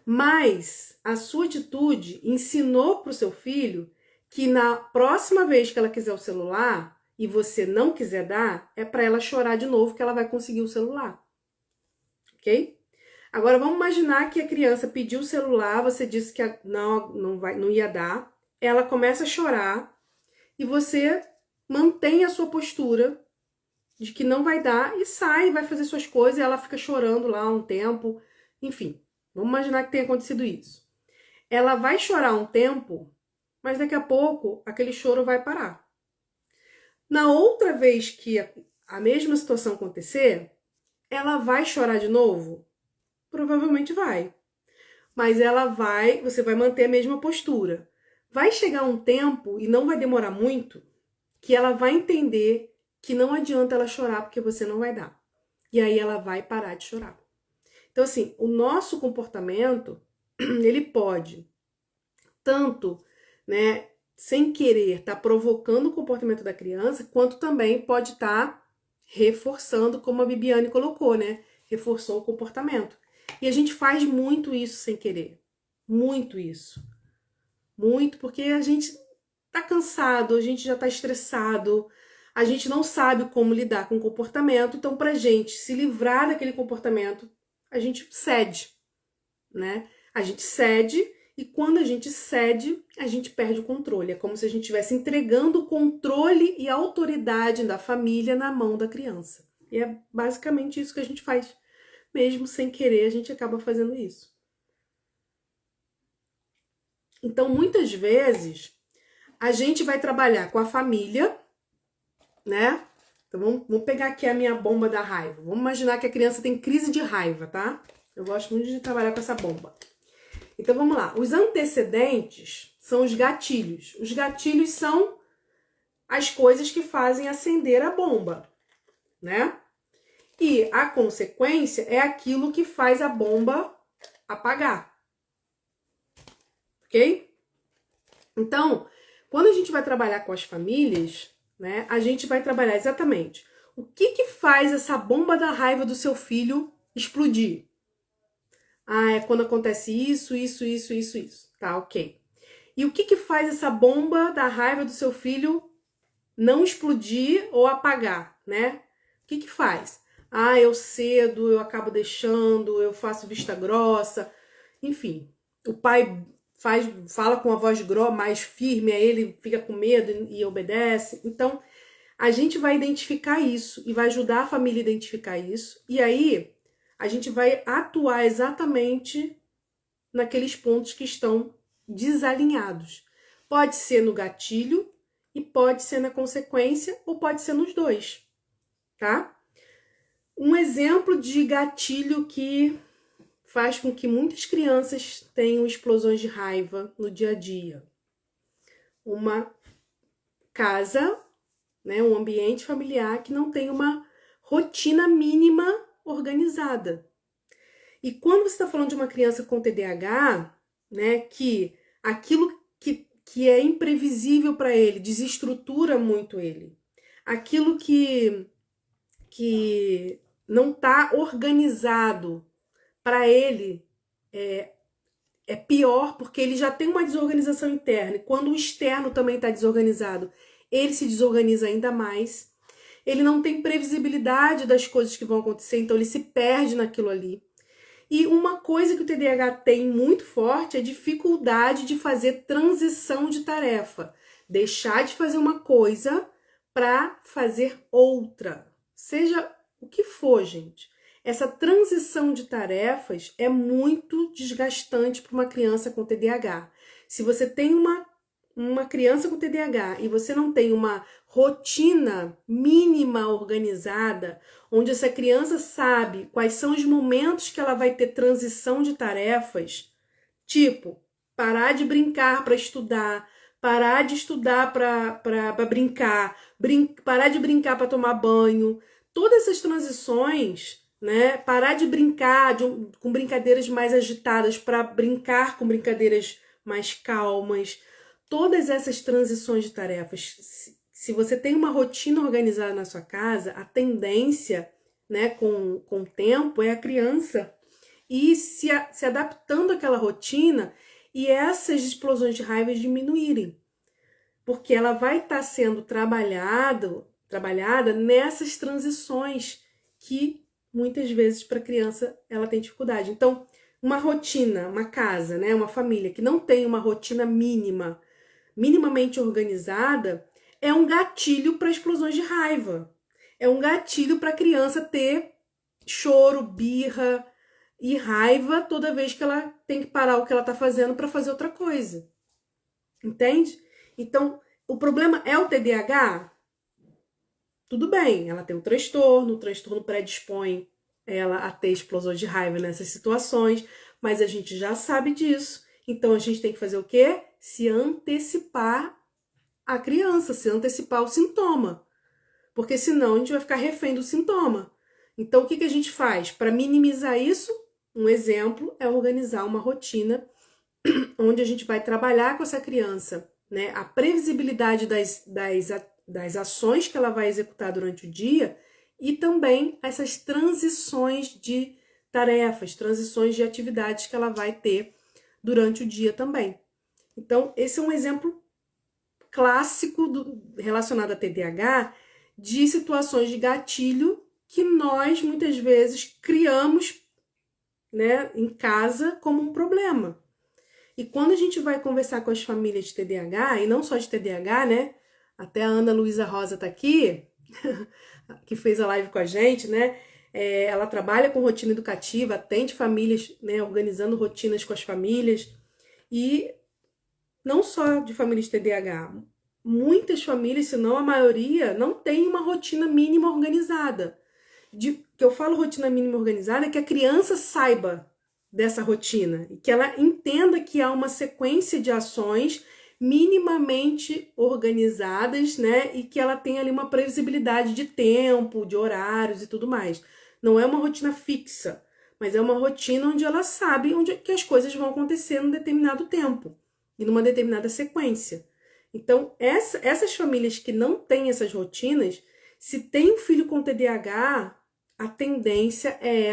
A: Mas a sua atitude ensinou para o seu filho que na próxima vez que ela quiser o celular e você não quiser dar, é para ela chorar de novo que ela vai conseguir o celular. Ok? Agora vamos imaginar que a criança pediu o celular, você disse que não ia dar, ela começa a chorar e você mantém a sua postura de que não vai dar e sai, vai fazer suas coisas e ela fica chorando lá um tempo, enfim. Vamos imaginar que tenha acontecido isso. Ela vai chorar um tempo, mas daqui a pouco aquele choro vai parar. Na outra vez que a mesma situação acontecer, ela vai chorar de novo? Provavelmente vai. Mas você vai manter a mesma postura. Vai chegar um tempo, e não vai demorar muito, que ela vai entender que não adianta ela chorar porque você não vai dar. E aí ela vai parar de chorar. Então, assim, o nosso comportamento, ele pode tanto, né, sem querer, estar provocando o comportamento da criança, quanto também pode estar reforçando, como a Bibiane colocou, né? Reforçou o comportamento. E a gente faz muito isso sem querer. Muito isso. Muito, porque a gente tá cansado, a gente já tá estressado, a gente não sabe como lidar com o comportamento, então pra gente se livrar daquele comportamento, a gente cede, né? A gente cede e quando a gente cede, a gente perde o controle. É como se a gente estivesse entregando o controle e a autoridade da família na mão da criança. E é basicamente isso que a gente faz. Mesmo sem querer, a gente acaba fazendo isso. Então, muitas vezes, a gente vai trabalhar com a família, né? Então, vamos pegar aqui a minha bomba da raiva. Vamos imaginar que a criança tem crise de raiva, tá? Eu gosto muito de trabalhar com essa bomba. Então, vamos lá. Os antecedentes são os gatilhos. Os gatilhos são as coisas que fazem acender a bomba, né? E a consequência é aquilo que faz a bomba apagar. Ok? Então, quando a gente vai trabalhar com as famílias, né, a gente vai trabalhar exatamente o que faz essa bomba da raiva do seu filho explodir. Ah, é quando acontece isso. Tá, ok. E o que faz essa bomba da raiva do seu filho não explodir ou apagar, né? O que faz? Ah, eu cedo, eu acabo deixando, eu faço vista grossa. Enfim, o pai fala com a voz mais firme, aí ele fica com medo e obedece. Então, a gente vai identificar isso e vai ajudar a família a identificar isso. E aí, a gente vai atuar exatamente naqueles pontos que estão desalinhados. Pode ser no gatilho e pode ser na consequência ou pode ser nos dois, tá? Um exemplo de gatilho que faz com que muitas crianças tenham explosões de raiva no dia a dia. Uma casa, né, um ambiente familiar que não tem uma rotina mínima organizada. E quando você está falando de uma criança com TDAH, né, que aquilo que é imprevisível para ele desestrutura muito ele, aquilo que não está organizado para ele é pior, porque ele já tem uma desorganização interna. E quando o externo também está desorganizado, ele se desorganiza ainda mais. Ele não tem previsibilidade das coisas que vão acontecer, então ele se perde naquilo ali. E uma coisa que o TDAH tem muito forte é a dificuldade de fazer transição de tarefa. Deixar de fazer uma coisa para fazer outra. Seja o que for, gente. Essa transição de tarefas é muito desgastante para uma criança com TDAH. Se você tem uma criança com TDAH e você não tem uma rotina mínima organizada, onde essa criança sabe quais são os momentos que ela vai ter transição de tarefas, tipo, parar de brincar para estudar, parar de estudar para brincar, parar de brincar para tomar banho, todas essas transições, né? Parar de brincar com brincadeiras mais agitadas para brincar com brincadeiras mais calmas. Todas essas transições de tarefas, se você tem uma rotina organizada na sua casa, a tendência, né, com o tempo, é a criança ir se adaptando àquela rotina e essas explosões de raiva diminuírem. Porque ela vai estar sendo trabalhada nessas transições que muitas vezes para a criança ela tem dificuldade. Então, uma rotina, uma casa, né, uma família que não tem uma rotina minimamente organizada, é um gatilho para explosões de raiva. É um gatilho para a criança ter choro, birra e raiva toda vez que ela tem que parar o que ela está fazendo para fazer outra coisa. Entende? Então, o problema é o TDAH? Tudo bem, ela tem um transtorno, o transtorno predispõe ela a ter explosões de raiva nessas situações, mas a gente já sabe disso. Então, a gente tem que fazer o quê? Se antecipar a criança, se antecipar o sintoma. Porque senão a gente vai ficar refém do sintoma. Então, o que a gente faz? Para minimizar isso, um exemplo é organizar uma rotina onde a gente vai trabalhar com essa criança, né, a previsibilidade das ações que ela vai executar durante o dia e também essas transições de tarefas, transições de atividades que ela vai ter durante o dia também. Então, esse é um exemplo clássico relacionado a TDAH de situações de gatilho que nós, muitas vezes, criamos, né, em casa como um problema. E quando a gente vai conversar com as famílias de TDAH, e não só de TDAH, né? Até a Ana Luísa Rosa tá aqui, que fez a live com a gente, né? Ela trabalha com rotina educativa, atende famílias, né? Organizando rotinas com as famílias. E não só de famílias de TDAH, muitas famílias, se não a maioria, não tem uma rotina mínima organizada. Que eu falo rotina mínima organizada é que a criança saiba dessa rotina e que ela entenda que há uma sequência de ações minimamente organizadas, né? E que ela tenha ali uma previsibilidade de tempo, de horários e tudo mais. Não é uma rotina fixa, mas é uma rotina onde ela sabe que as coisas vão acontecer num determinado tempo e numa determinada sequência. Então, essas famílias que não têm essas rotinas, se tem um filho com TDAH, a tendência é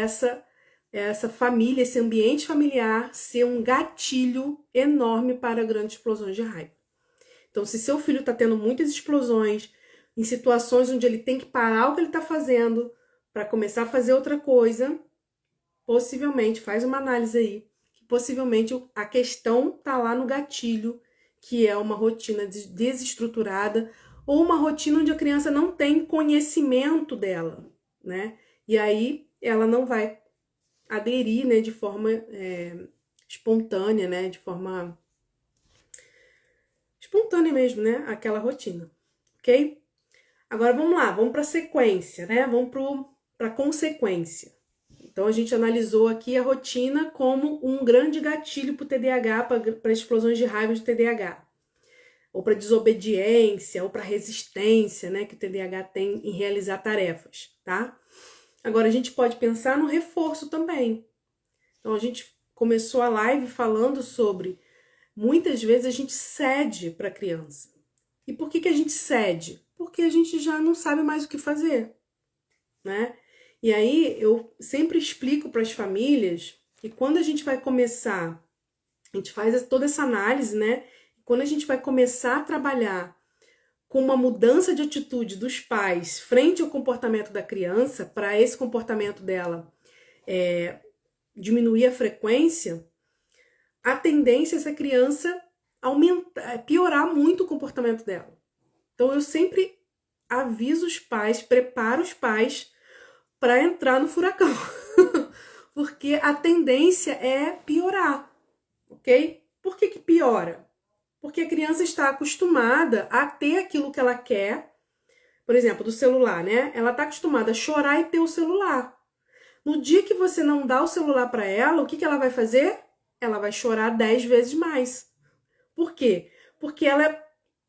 A: essa família, esse ambiente familiar ser um gatilho enorme para grandes explosões de raiva. Então, se seu filho está tendo muitas explosões em situações onde ele tem que parar o que ele está fazendo para começar a fazer outra coisa, possivelmente, faz uma análise aí, que possivelmente a questão tá lá no gatilho, que é uma rotina desestruturada ou uma rotina onde a criança não tem conhecimento dela, né? E aí ela não vai aderir, né, de forma espontânea, né, de forma espontânea mesmo, né, àquela rotina, ok? Agora vamos lá, vamos para a sequência, né? Vamos para a consequência. Então a gente analisou aqui a rotina como um grande gatilho para o TDAH, para explosões de raiva de TDAH, ou para desobediência, ou para resistência, né, que o TDAH tem em realizar tarefas, tá? Agora a gente pode pensar no reforço também. Então a gente começou a live falando sobre muitas vezes a gente cede para a criança. E por que a gente cede? Porque a gente já não sabe mais o que fazer, né? E aí eu sempre explico para as famílias que quando a gente vai começar, a gente faz toda essa análise, né? Quando a gente vai começar a trabalhar com uma mudança de atitude dos pais frente ao comportamento da criança, para esse comportamento dela diminuir a frequência, a tendência é essa criança piorar muito o comportamento dela. Então eu sempre aviso os pais, preparo os pais para entrar no furacão. Porque a tendência é piorar, ok? Por que piora? Porque a criança está acostumada a ter aquilo que ela quer, por exemplo, do celular, né? Ela está acostumada a chorar e ter o celular. No dia que você não dá o celular para ela, o que ela vai fazer? Ela vai chorar 10 vezes mais. Por quê? Porque ela,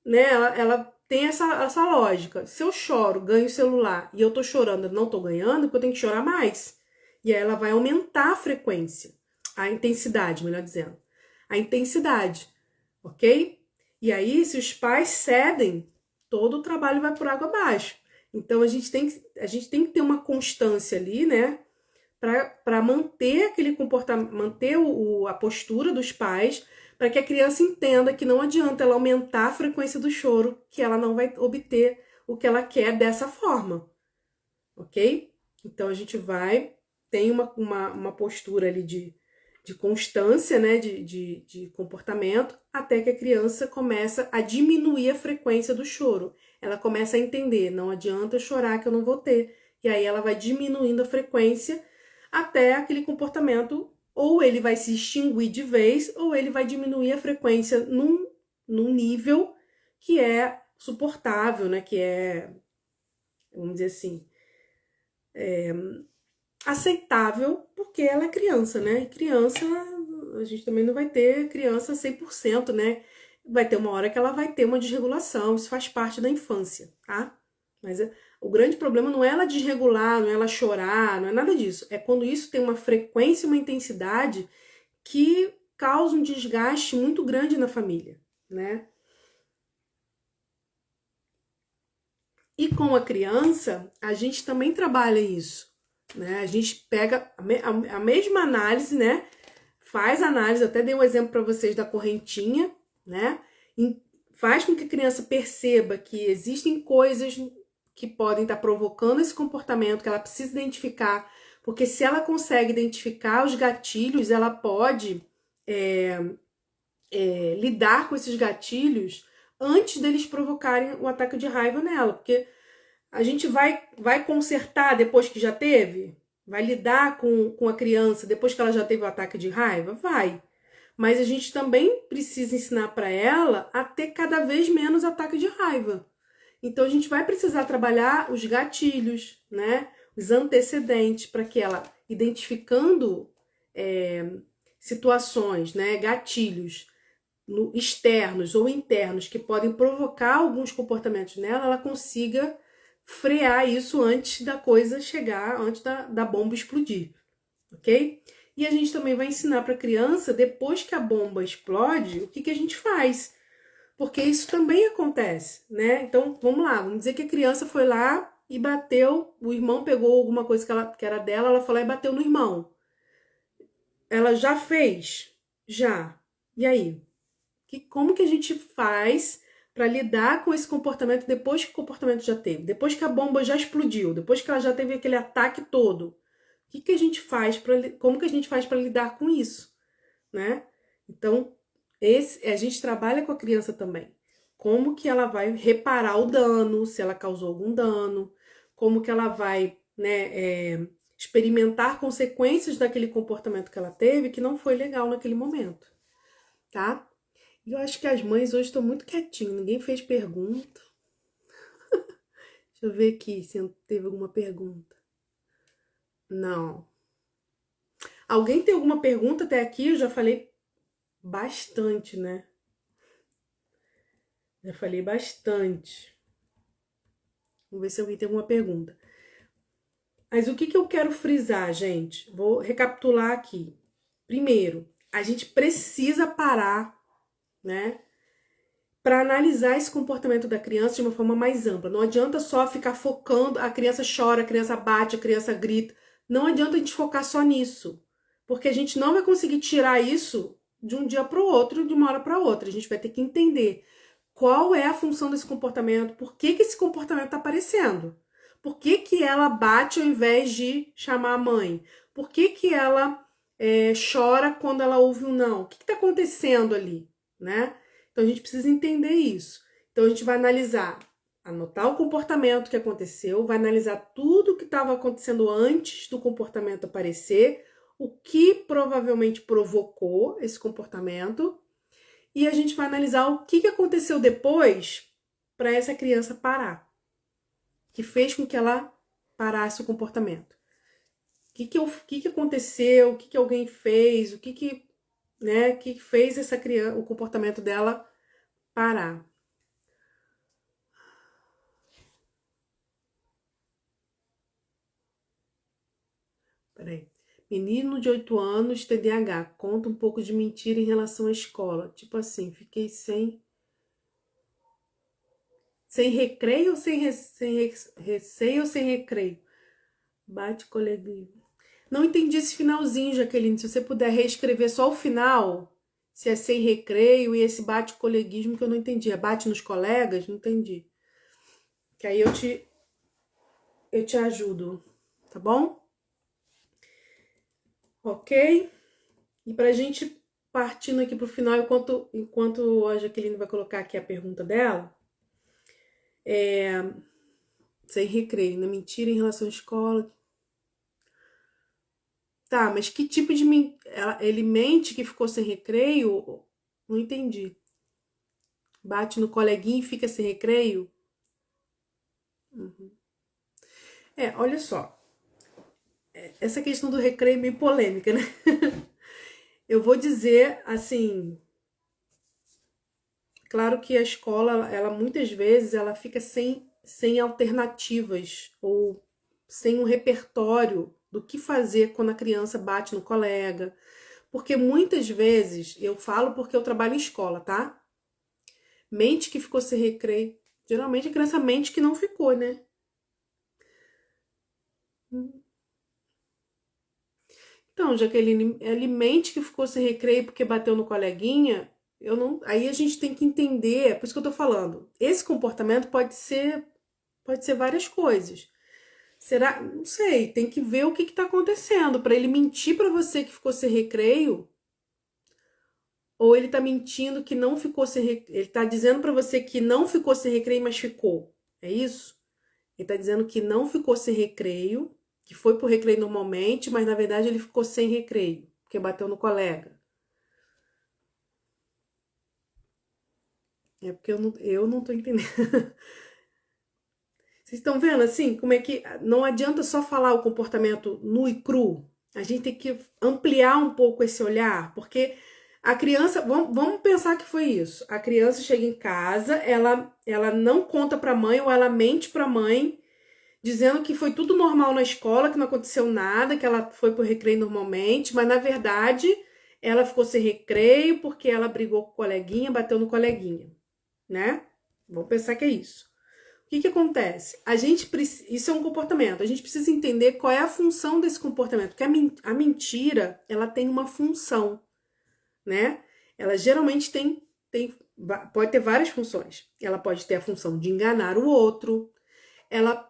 A: né, ela tem essa lógica. Se eu choro, ganho o celular e eu tô chorando, não tô ganhando, porque eu tenho que chorar mais. E aí ela vai aumentar a frequência, a intensidade, melhor dizendo. A intensidade, ok? E aí, se os pais cedem, todo o trabalho vai por água abaixo. Então a gente tem que ter uma constância ali, né? Para manter aquele comportamento, manter a postura dos pais, para que a criança entenda que não adianta ela aumentar a frequência do choro, que ela não vai obter o que ela quer dessa forma, ok? Então a gente tem uma postura ali de constância, né, de comportamento, até que a criança começa a diminuir a frequência do choro. Ela começa a entender, não adianta eu chorar que eu não vou ter. E aí ela vai diminuindo a frequência até aquele comportamento, ou ele vai se extinguir de vez, ou ele vai diminuir a frequência num nível que é suportável, né? Que é, vamos dizer assim, aceitável, porque ela é criança, né? E criança, a gente também não vai ter criança 100%, né? Vai ter uma hora que ela vai ter uma desregulação, isso faz parte da infância, tá? Mas o grande problema não é ela desregular, não é ela chorar, não é nada disso. É quando isso tem uma frequência e uma intensidade que causa um desgaste muito grande na família, né? E com a criança, a gente também trabalha isso, né? A gente pega a mesma análise, né? Faz a análise, eu até dei um exemplo para vocês da correntinha, né? Faz com que a criança perceba que existem coisas que podem estar provocando esse comportamento, que ela precisa identificar, porque se ela consegue identificar os gatilhos, ela pode lidar com esses gatilhos antes deles provocarem o ataque de raiva nela, porque a gente vai consertar depois que já teve? Vai lidar com a criança depois que ela já teve o ataque de raiva? Vai. Mas a gente também precisa ensinar para ela a ter cada vez menos ataque de raiva. Então a gente vai precisar trabalhar os gatilhos, né? Os antecedentes, para que ela, identificando situações, né? Gatilhos externos ou internos que podem provocar alguns comportamentos nela, ela consiga frear isso antes da coisa chegar, antes da bomba explodir, ok? E a gente também vai ensinar para a criança, depois que a bomba explode, o que a gente faz. Porque isso também acontece, né? Então, vamos lá, vamos dizer que a criança foi lá e bateu, o irmão pegou alguma coisa que era dela, ela foi lá e bateu no irmão. Ela já fez? Já. E aí? Como que a gente faz para lidar com esse comportamento depois que o comportamento já teve, depois que a bomba já explodiu, depois que ela já teve aquele ataque todo. O que a gente faz como que a gente faz para lidar com isso, né? Então, a gente trabalha com a criança também. Como que ela vai reparar o dano, se ela causou algum dano, como que ela vai, né, experimentar consequências daquele comportamento que ela teve que não foi legal naquele momento, tá? E eu acho que as mães hoje estão muito quietinhas, ninguém fez pergunta. Deixa eu ver aqui se teve alguma pergunta. Não. Alguém tem alguma pergunta até aqui? Eu já falei bastante, né? Já falei bastante. Vamos ver se alguém tem alguma pergunta. Mas o que eu quero frisar, gente? Vou recapitular aqui. Primeiro, a gente precisa parar, né, para analisar esse comportamento da criança de uma forma mais ampla. Não adianta só ficar focando, a criança chora, a criança bate, a criança grita. Não adianta a gente focar só nisso, porque a gente não vai conseguir tirar isso de um dia para o outro, de uma hora para outra. A gente vai ter que entender qual é a função desse comportamento, por que esse comportamento está aparecendo. Por que ela bate ao invés de chamar a mãe? Por que ela chora quando ela ouve um não? O que está acontecendo ali, né? Então a gente precisa entender isso. Então a gente vai analisar, anotar o comportamento que aconteceu, vai analisar tudo o que estava acontecendo antes do comportamento aparecer, o que provavelmente provocou esse comportamento, e a gente vai analisar o que aconteceu depois para essa criança parar, que fez com que ela parasse o comportamento. O que aconteceu, o que alguém fez, né, que fez essa criança, o comportamento dela parar. Peraí. Menino de 8 anos, TDAH, conta um pouco de mentira em relação à escola. Tipo assim, fiquei sem recreio ou sem receio ou sem recreio? Bate coleguinha. Não entendi esse finalzinho, Jaqueline. Se você puder reescrever só o final, se é sem recreio e esse bate coleguismo que eu não entendi. É bate nos colegas? Não entendi. Que aí eu te ajudo, tá bom? Ok? E pra gente partindo aqui pro final, enquanto a Jaqueline vai colocar aqui a pergunta dela, sem recreio, né? Mentira em relação à escola. Tá, mas que tipo de ele mente que ficou sem recreio? Não entendi. Bate no coleguinha e fica sem recreio? Uhum. Olha só. Essa questão do recreio é meio polêmica, né? Eu vou dizer assim, claro que a escola, ela muitas vezes ela fica sem alternativas ou sem um repertório do que fazer quando a criança bate no colega. Porque muitas vezes, eu falo porque eu trabalho em escola, tá? Mente que ficou sem recreio. Geralmente a criança mente que não ficou, né? Então, Jaqueline, ele mente que ficou sem recreio porque bateu no coleguinha. Eu não. Aí a gente tem que entender, é por isso que eu tô falando. Esse comportamento pode ser várias coisas. Será? Não sei, tem que ver o que tá acontecendo para ele mentir para você que ficou sem recreio, ou ele tá mentindo que não ficou sem recreio. Ele tá dizendo para você que não ficou sem recreio, mas ficou. É isso? Ele tá dizendo que não ficou sem recreio, que foi pro recreio normalmente, mas na verdade ele ficou sem recreio, porque bateu no colega. É porque eu não tô entendendo. Vocês estão vendo assim, como é que não adianta só falar o comportamento nu e cru. A gente tem que ampliar um pouco esse olhar, porque a criança, vamos pensar que foi isso. A criança chega em casa, ela não conta para a mãe ou ela mente para a mãe, dizendo que foi tudo normal na escola, que não aconteceu nada, que ela foi pro recreio normalmente, mas na verdade ela ficou sem recreio porque ela brigou com o coleguinha, bateu no coleguinha, né? Vamos pensar que é isso. O que acontece? Isso é um comportamento. A gente precisa entender qual é a função desse comportamento, porque a mentira, ela tem uma função, né? Ela geralmente tem pode ter várias funções. Ela pode ter a função de enganar o outro, ela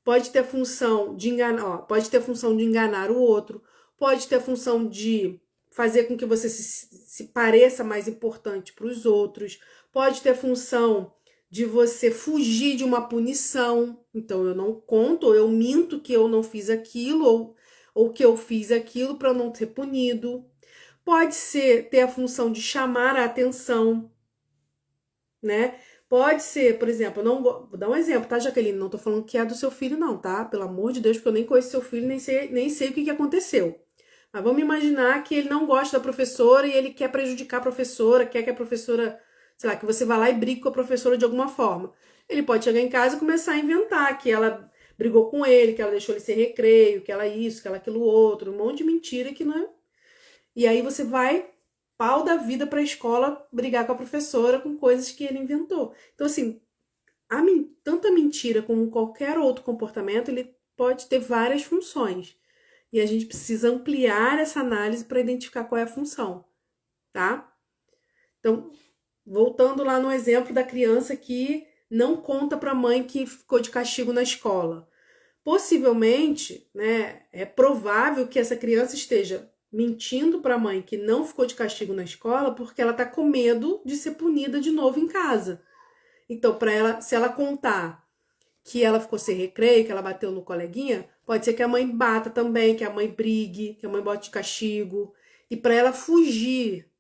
A: pode ter a função de enganar, ó, pode ter a função de enganar o outro, pode ter a função de fazer com que você se pareça mais importante para os outros, pode ter a função de você fugir de uma punição. Então eu não conto, ou eu minto que eu não fiz aquilo, ou que eu fiz aquilo para não ser punido. Pode ter a função de chamar a atenção, né? Pode ser, por exemplo, vou dar um exemplo, tá, Jaqueline? Não tô falando que é do seu filho, não, tá? Pelo amor de Deus, porque eu nem conheço seu filho, nem sei o que aconteceu. Mas vamos imaginar que ele não gosta da professora e ele quer prejudicar a professora, quer que a professora, sei lá, que você vá lá e brigue com a professora de alguma forma. Ele pode chegar em casa e começar a inventar que ela brigou com ele, que ela deixou ele sem recreio, que ela isso, que ela aquilo outro, um monte de mentira que não é. E aí você vai pau da vida para a escola brigar com a professora com coisas que ele inventou. Então, assim, tanto a mentira como qualquer outro comportamento, ele pode ter várias funções. E a gente precisa ampliar essa análise para identificar qual é a função, tá? Então, voltando lá no exemplo da criança que não conta para a mãe que ficou de castigo na escola. Possivelmente, né, é provável que essa criança esteja mentindo para a mãe que não ficou de castigo na escola porque ela está com medo de ser punida de novo em casa. Então, para ela, se ela contar que ela ficou sem recreio, que ela bateu no coleguinha, pode ser que a mãe bata também, que a mãe brigue, que a mãe bote de castigo. E para ela fugir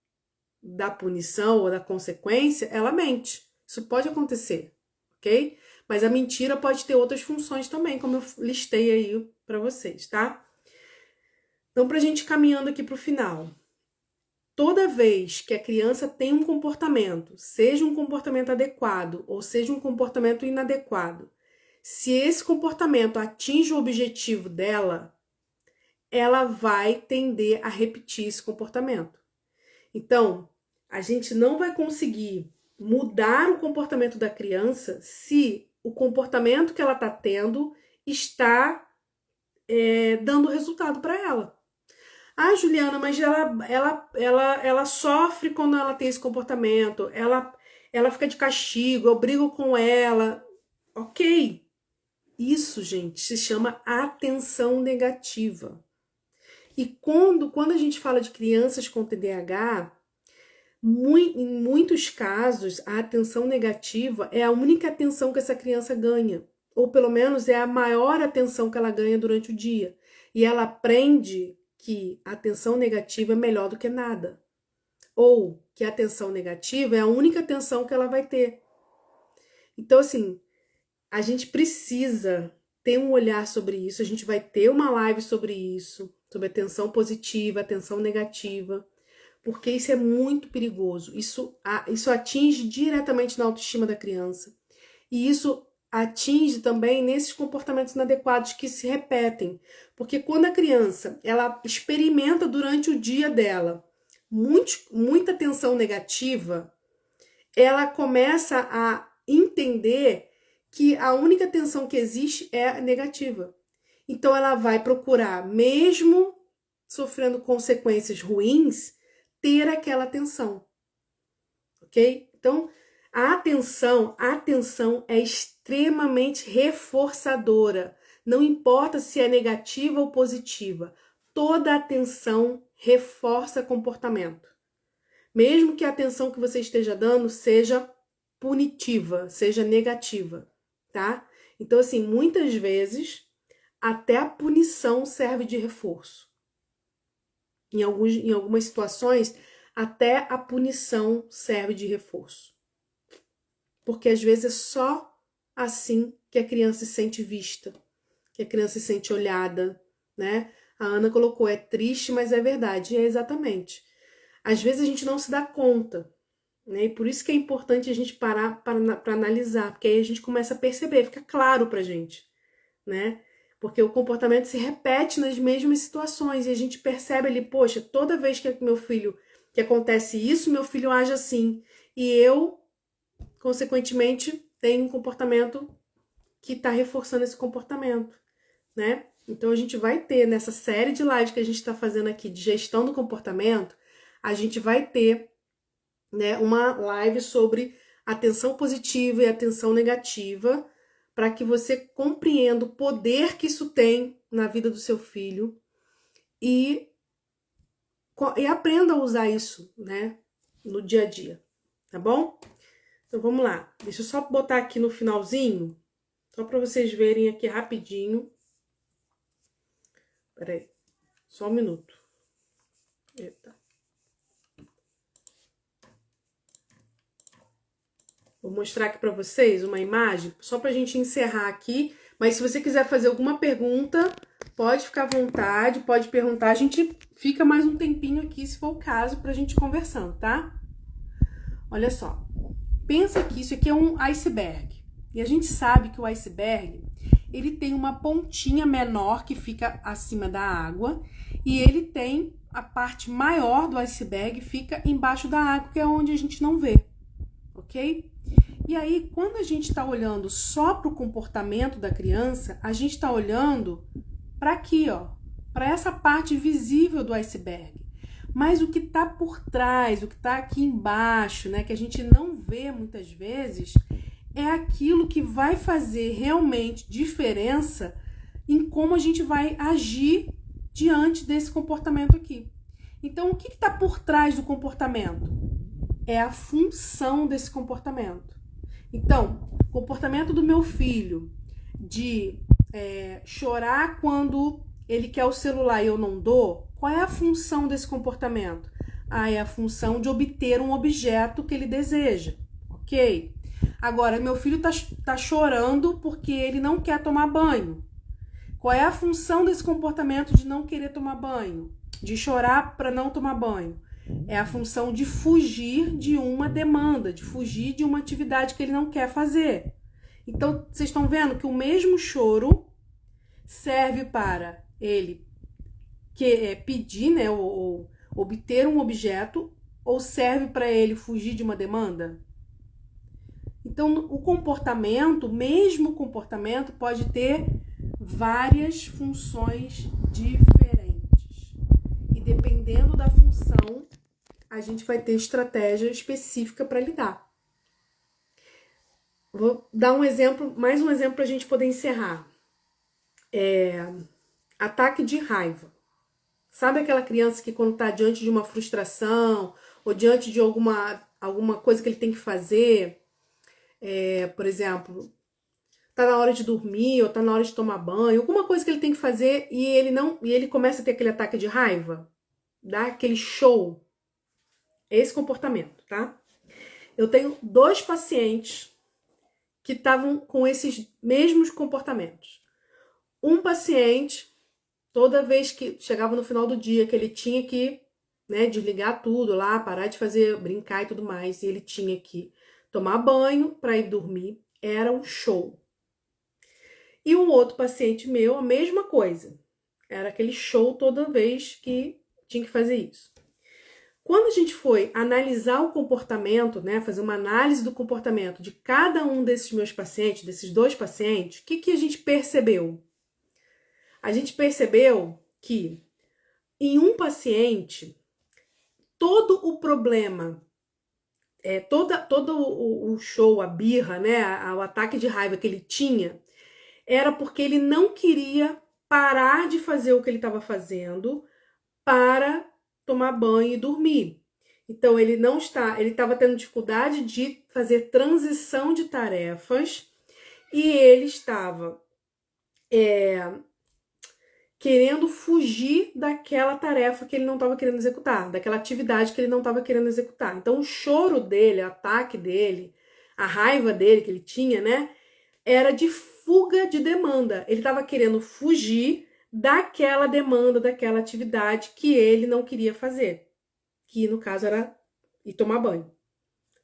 A: da punição ou da consequência, ela mente. Isso pode acontecer, ok? Mas a mentira pode ter outras funções também, como eu listei aí para vocês, tá? Então, para a gente caminhando aqui para o final. Toda vez que a criança tem um comportamento, seja um comportamento adequado ou seja um comportamento inadequado, se esse comportamento atinge o objetivo dela, ela vai tender a repetir esse comportamento. Então, a gente não vai conseguir mudar o comportamento da criança se o comportamento que ela está tendo está dando resultado para ela. Ah, Juliana, mas ela sofre quando ela tem esse comportamento, ela fica de castigo, eu brigo com ela. Ok, isso, gente, se chama atenção negativa. E quando a gente fala de crianças com TDAH, em muitos casos, a atenção negativa é a única atenção que essa criança ganha. Ou pelo menos é a maior atenção que ela ganha durante o dia. E ela aprende que a atenção negativa é melhor do que nada. Ou que a atenção negativa é a única atenção que ela vai ter. Então, assim, a gente precisa ter um olhar sobre isso. A gente vai ter uma live sobre isso, sobre atenção positiva, atenção negativa, porque isso é muito perigoso. Isso atinge diretamente na autoestima da criança. E isso atinge também nesses comportamentos inadequados que se repetem. Porque quando a criança ela experimenta durante o dia dela muita tensão negativa, ela começa a entender que a única tensão que existe é a negativa. Então ela vai procurar, mesmo sofrendo consequências ruins, ter aquela atenção. Ok? Então, a atenção é extremamente reforçadora. Não importa se é negativa ou positiva. Toda atenção reforça comportamento. Mesmo que a atenção que você esteja dando seja punitiva, seja negativa, tá? Então, assim, muitas vezes, até a punição serve de reforço. Em algumas situações, até a punição serve de reforço. Porque às vezes é só assim que a criança se sente vista, que a criança se sente olhada, né? A Ana colocou, é triste, mas é verdade. E é exatamente. Às vezes a gente não se dá conta, né? E por isso que é importante a gente parar para analisar, porque aí a gente começa a perceber, fica claro pra gente, né? Porque o comportamento se repete nas mesmas situações e a gente percebe ali, poxa, toda vez que meu filho, que acontece isso, meu filho age assim. E eu, consequentemente, tenho um comportamento que está reforçando esse comportamento, né? Então a gente vai ter, nessa série de lives que a gente está fazendo aqui de gestão do comportamento, a gente vai ter, né, uma live sobre atenção positiva e atenção negativa, para que você compreenda o poder que isso tem na vida do seu filho e aprenda a usar isso, né, no dia a dia, tá bom? Então vamos lá, deixa eu só botar aqui no finalzinho, só para vocês verem aqui rapidinho. Peraí, só um minuto. Eita. Vou mostrar aqui para vocês uma imagem, só para a gente encerrar aqui. Mas se você quiser fazer alguma pergunta, pode ficar à vontade, pode perguntar. A gente fica mais um tempinho aqui, se for o caso, para a gente conversando, tá? Olha só. Pensa que isso aqui é um iceberg. E a gente sabe que o iceberg, ele tem uma pontinha menor que fica acima da água. E ele tem a parte maior do iceberg, fica embaixo da água, que é onde a gente não vê. Ok? E aí, quando a gente está olhando só para o comportamento da criança, a gente está olhando para aqui, ó, para essa parte visível do iceberg. Mas o que está por trás, o que está aqui embaixo, né, que a gente não vê muitas vezes, é aquilo que vai fazer realmente diferença em como a gente vai agir diante desse comportamento aqui. Então, o que está por trás do comportamento? É a função desse comportamento. Então, o comportamento do meu filho de chorar quando ele quer o celular e eu não dou, qual é a função desse comportamento? É a função de obter um objeto que ele deseja, ok? Agora, meu filho tá chorando porque ele não quer tomar banho. Qual é a função desse comportamento de não querer tomar banho? De chorar para não tomar banho? É a função de fugir de uma demanda, de fugir de uma atividade que ele não quer fazer. Então, vocês estão vendo que o mesmo choro serve para ele pedir, né, ou obter um objeto, ou serve para ele fugir de uma demanda? Então, o comportamento, mesmo o comportamento, pode ter várias funções diferentes. E dependendo da função, a gente vai ter estratégia específica para lidar. Vou dar um exemplo, mais um exemplo para a gente poder encerrar. Ataque de raiva. Sabe aquela criança que quando está diante de uma frustração ou diante de alguma coisa que ele tem que fazer, por exemplo, tá na hora de dormir ou tá na hora de tomar banho, alguma coisa que ele tem que fazer e ele começa a ter aquele ataque de raiva, dá aquele show. Esse comportamento, tá? Eu tenho 2 pacientes que estavam com esses mesmos comportamentos. Um paciente, toda vez que chegava no final do dia, que ele tinha que, né, desligar tudo lá, parar de fazer, brincar e tudo mais, e ele tinha que tomar banho para ir dormir, era um show. E um outro paciente meu, a mesma coisa. Era aquele show toda vez que tinha que fazer isso. Quando a gente foi analisar o comportamento, né, fazer uma análise do comportamento de cada um desses meus pacientes, desses 2 pacientes, o que a gente percebeu? A gente percebeu que em um paciente, todo o problema, todo o show, a birra, né, o ataque de raiva que ele tinha, era porque ele não queria parar de fazer o que ele estava fazendo para tomar banho e dormir. Então ele estava tendo dificuldade de fazer transição de tarefas e ele estava querendo fugir daquela tarefa que ele não estava querendo executar, daquela atividade que ele não estava querendo executar. Então o choro dele, o ataque dele, a raiva dele que ele tinha, né, era de fuga de demanda. Ele estava querendo fugir daquela demanda, daquela atividade que ele não queria fazer, que no caso era ir tomar banho,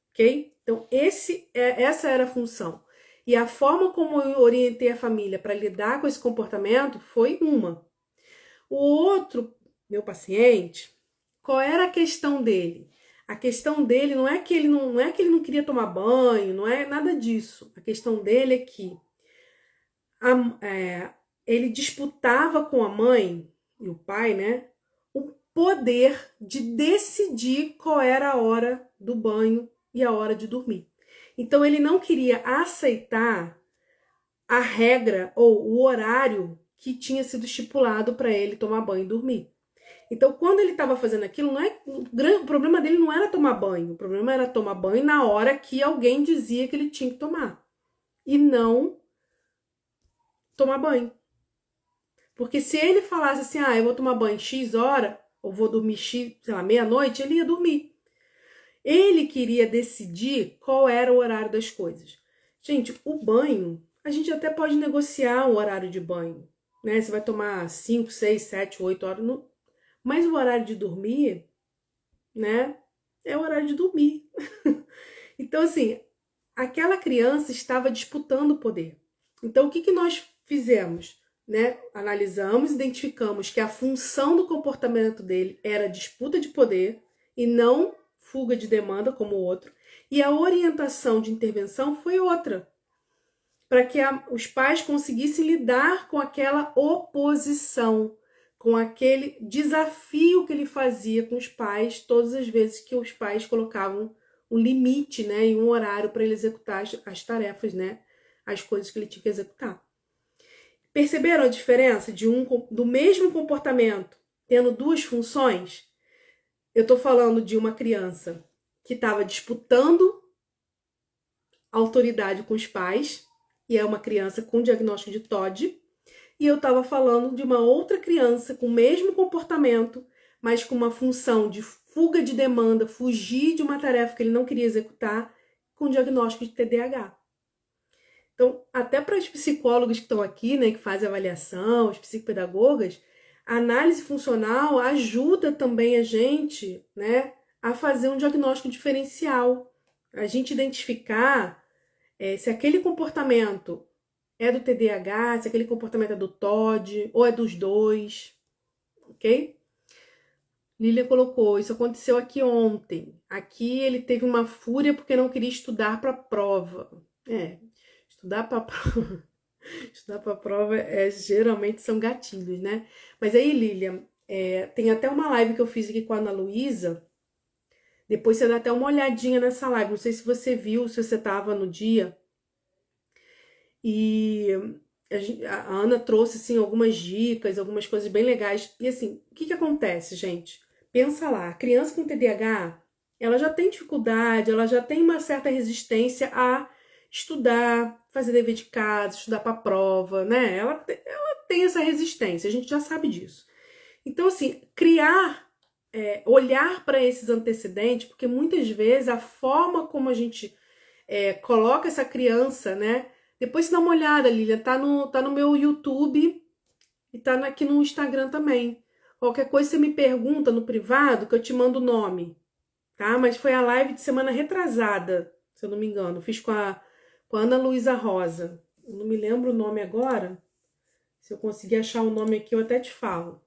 A: ok? Então essa era a função. E a forma como eu orientei a família para lidar com esse comportamento foi uma. O outro, meu paciente, qual era a questão dele? A questão dele não é que ele não queria tomar banho, não é nada disso. A questão dele é que ele disputava com a mãe e o pai, né, o poder de decidir qual era a hora do banho e a hora de dormir. Então ele não queria aceitar a regra ou o horário que tinha sido estipulado para ele tomar banho e dormir. Então, quando ele estava fazendo aquilo, o problema dele não era tomar banho, o problema era tomar banho na hora que alguém dizia que ele tinha que tomar. E não tomar banho. Porque se ele falasse assim, eu vou tomar banho X hora, ou vou dormir X, sei lá, meia-noite, ele ia dormir. Ele queria decidir qual era o horário das coisas. Gente, o banho, a gente até pode negociar o horário de banho, né? Você vai tomar 5, 6, 7, 8 horas, mas o horário de dormir, né? É o horário de dormir. Então, assim, aquela criança estava disputando o poder. Então, o que nós fizemos? Né? Analisamos, identificamos que a função do comportamento dele era disputa de poder e não fuga de demanda como o outro. E a orientação de intervenção foi outra, para que os pais conseguissem lidar com aquela oposição, com aquele desafio que ele fazia com os pais todas as vezes que os pais colocavam um limite, né, e um horário para ele executar as tarefas, né, as coisas que ele tinha que executar. Perceberam a diferença do mesmo comportamento tendo duas funções? Eu estou falando de uma criança que estava disputando autoridade com os pais, e é uma criança com diagnóstico de TOD, e eu estava falando de uma outra criança com o mesmo comportamento, mas com uma função de fuga de demanda, fugir de uma tarefa que ele não queria executar, com diagnóstico de TDAH. Então, até para os psicólogos que estão aqui, né, que fazem avaliação, os psicopedagogas, a análise funcional ajuda também a gente, né, a fazer um diagnóstico diferencial. A gente identificar se aquele comportamento é do TDAH, se aquele comportamento é do TOD, ou é dos dois, ok? Lília colocou, isso aconteceu aqui ontem. Aqui ele teve uma fúria porque não queria estudar para a prova. Estudar para estudar para a prova geralmente são gatilhos, né? Mas aí, Lilian, tem até uma live que eu fiz aqui com a Ana Luísa. Depois você dá até uma olhadinha nessa live. Não sei se você viu, se você estava no dia. E a Ana trouxe, assim, algumas dicas, algumas coisas bem legais. E, assim, o que acontece, gente? Pensa lá, a criança com TDAH, ela já tem dificuldade, ela já tem uma certa resistência a estudar, fazer dever de casa, estudar para a prova, né? Ela tem essa resistência, a gente já sabe disso. Então, assim, olhar para esses antecedentes, porque muitas vezes a forma como a gente coloca essa criança, né? Depois você dá uma olhada, Lilian, tá no meu YouTube e tá aqui no Instagram também. Qualquer coisa você me pergunta no privado que eu te mando o nome, tá? Mas foi a live de semana retrasada, se eu não me engano. Fiz com a Ana Luísa Rosa. Eu não me lembro o nome agora. Se eu conseguir achar o nome aqui, eu até te falo.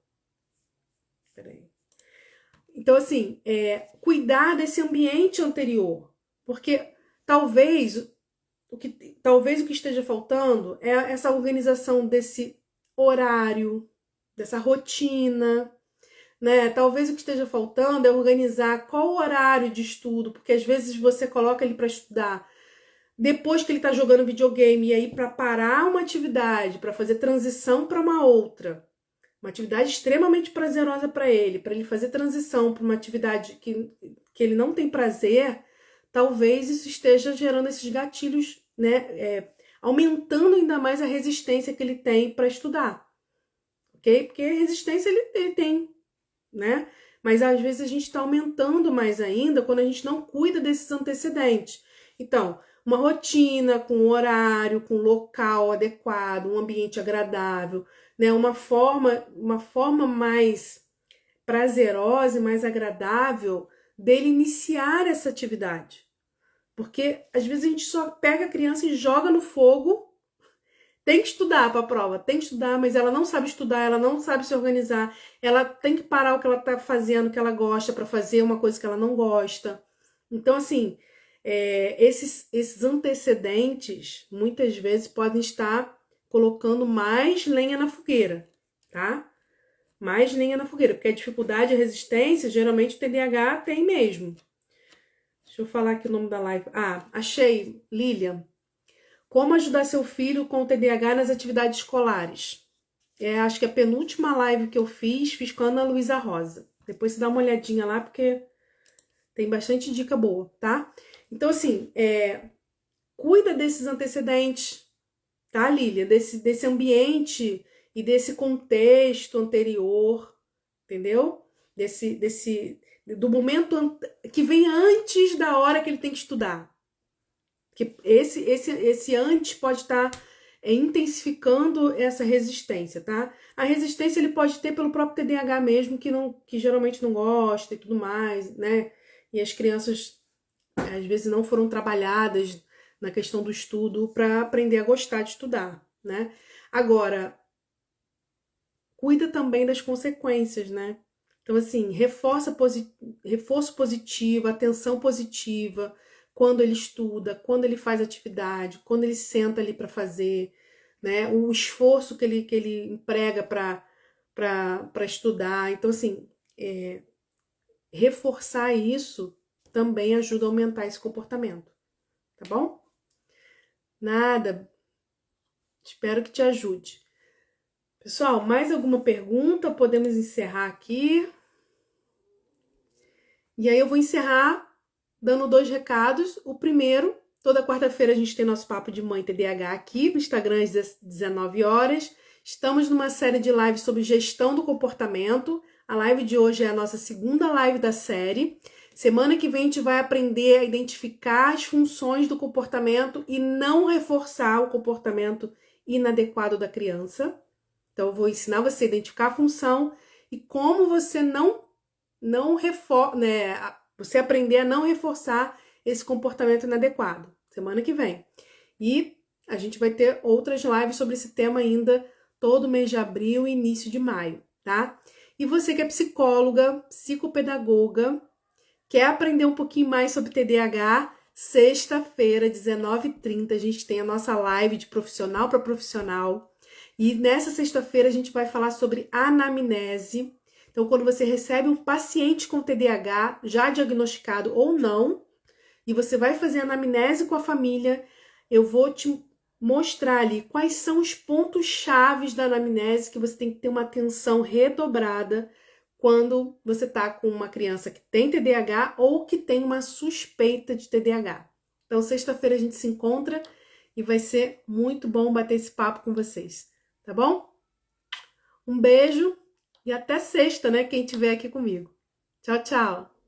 A: Peraí. Então, assim, cuidar desse ambiente anterior. Porque talvez o que esteja faltando é essa organização desse horário, dessa rotina, né? Talvez o que esteja faltando é organizar qual o horário de estudo, porque às vezes você coloca ele para estudar depois que ele está jogando videogame, e aí para parar uma atividade, para fazer transição para uma outra, uma atividade extremamente prazerosa para ele fazer transição para uma atividade que ele não tem prazer, talvez isso esteja gerando esses gatilhos, né? Aumentando ainda mais a resistência que ele tem para estudar, ok? Porque resistência ele tem, né? Mas às vezes a gente está aumentando mais ainda quando a gente não cuida desses antecedentes. Então, uma rotina com horário, com local adequado, um ambiente agradável, né? Uma forma mais prazerosa e mais agradável dele iniciar essa atividade. Porque às vezes a gente só pega a criança e joga no fogo. Tem que estudar para a prova, tem que estudar, mas ela não sabe estudar, ela não sabe se organizar, ela tem que parar o que ela está fazendo, que ela gosta, para fazer uma coisa que ela não gosta. Então, assim, esses antecedentes, muitas vezes, podem estar colocando mais lenha na fogueira, tá? Mais lenha na fogueira, porque a dificuldade e a resistência, geralmente o TDAH tem mesmo. Deixa eu falar aqui o nome da live. Ah, achei, Lilian. Como ajudar seu filho com o TDAH nas atividades escolares? Acho que a penúltima live que eu fiz com a Ana Luísa Rosa. Depois você dá uma olhadinha lá, porque tem bastante dica boa, tá? Então, assim, cuida desses antecedentes, tá, Lilian? Desse ambiente e desse contexto anterior, entendeu? Do momento que vem antes da hora que ele tem que estudar. Que esse antes pode estar intensificando essa resistência, tá? A resistência ele pode ter pelo próprio TDAH mesmo, que geralmente não gosta e tudo mais, né? E as crianças, às vezes, não foram trabalhadas na questão do estudo para aprender a gostar de estudar, né? Agora, cuida também das consequências, né? Então, assim, reforço positivo, atenção positiva, quando ele estuda, quando ele faz atividade, quando ele senta ali para fazer, né? O esforço que ele emprega para estudar. Então, assim, reforçar isso também ajuda a aumentar esse comportamento, tá bom? Nada. Espero que te ajude. Pessoal, mais alguma pergunta? Podemos encerrar aqui. E aí eu vou encerrar dando 2 recados. O primeiro, toda quarta-feira a gente tem nosso Papo de Mãe TDAH aqui no Instagram às 19 horas. Estamos numa série de lives sobre gestão do comportamento. A live de hoje é a nossa segunda live da série. Semana que vem a gente vai aprender a identificar as funções do comportamento e não reforçar o comportamento inadequado da criança. Então eu vou ensinar você a identificar a função e como você você aprender a não reforçar esse comportamento inadequado. Semana que vem. E a gente vai ter outras lives sobre esse tema ainda todo mês de abril e início de maio, tá? E você que é psicóloga, psicopedagoga, quer aprender um pouquinho mais sobre TDAH, sexta-feira, 19h30, a gente tem a nossa live de profissional para profissional. E nessa sexta-feira a gente vai falar sobre anamnese. Então, quando você recebe um paciente com TDAH, já diagnosticado ou não, e você vai fazer anamnese com a família, eu vou te mostrar ali quais são os pontos chaves da anamnese que você tem que ter uma atenção redobrada quando você está com uma criança que tem TDAH ou que tem uma suspeita de TDAH. Então, sexta-feira a gente se encontra e vai ser muito bom bater esse papo com vocês, tá bom? Um beijo. E até sexta, né? Quem estiver aqui comigo. Tchau, tchau.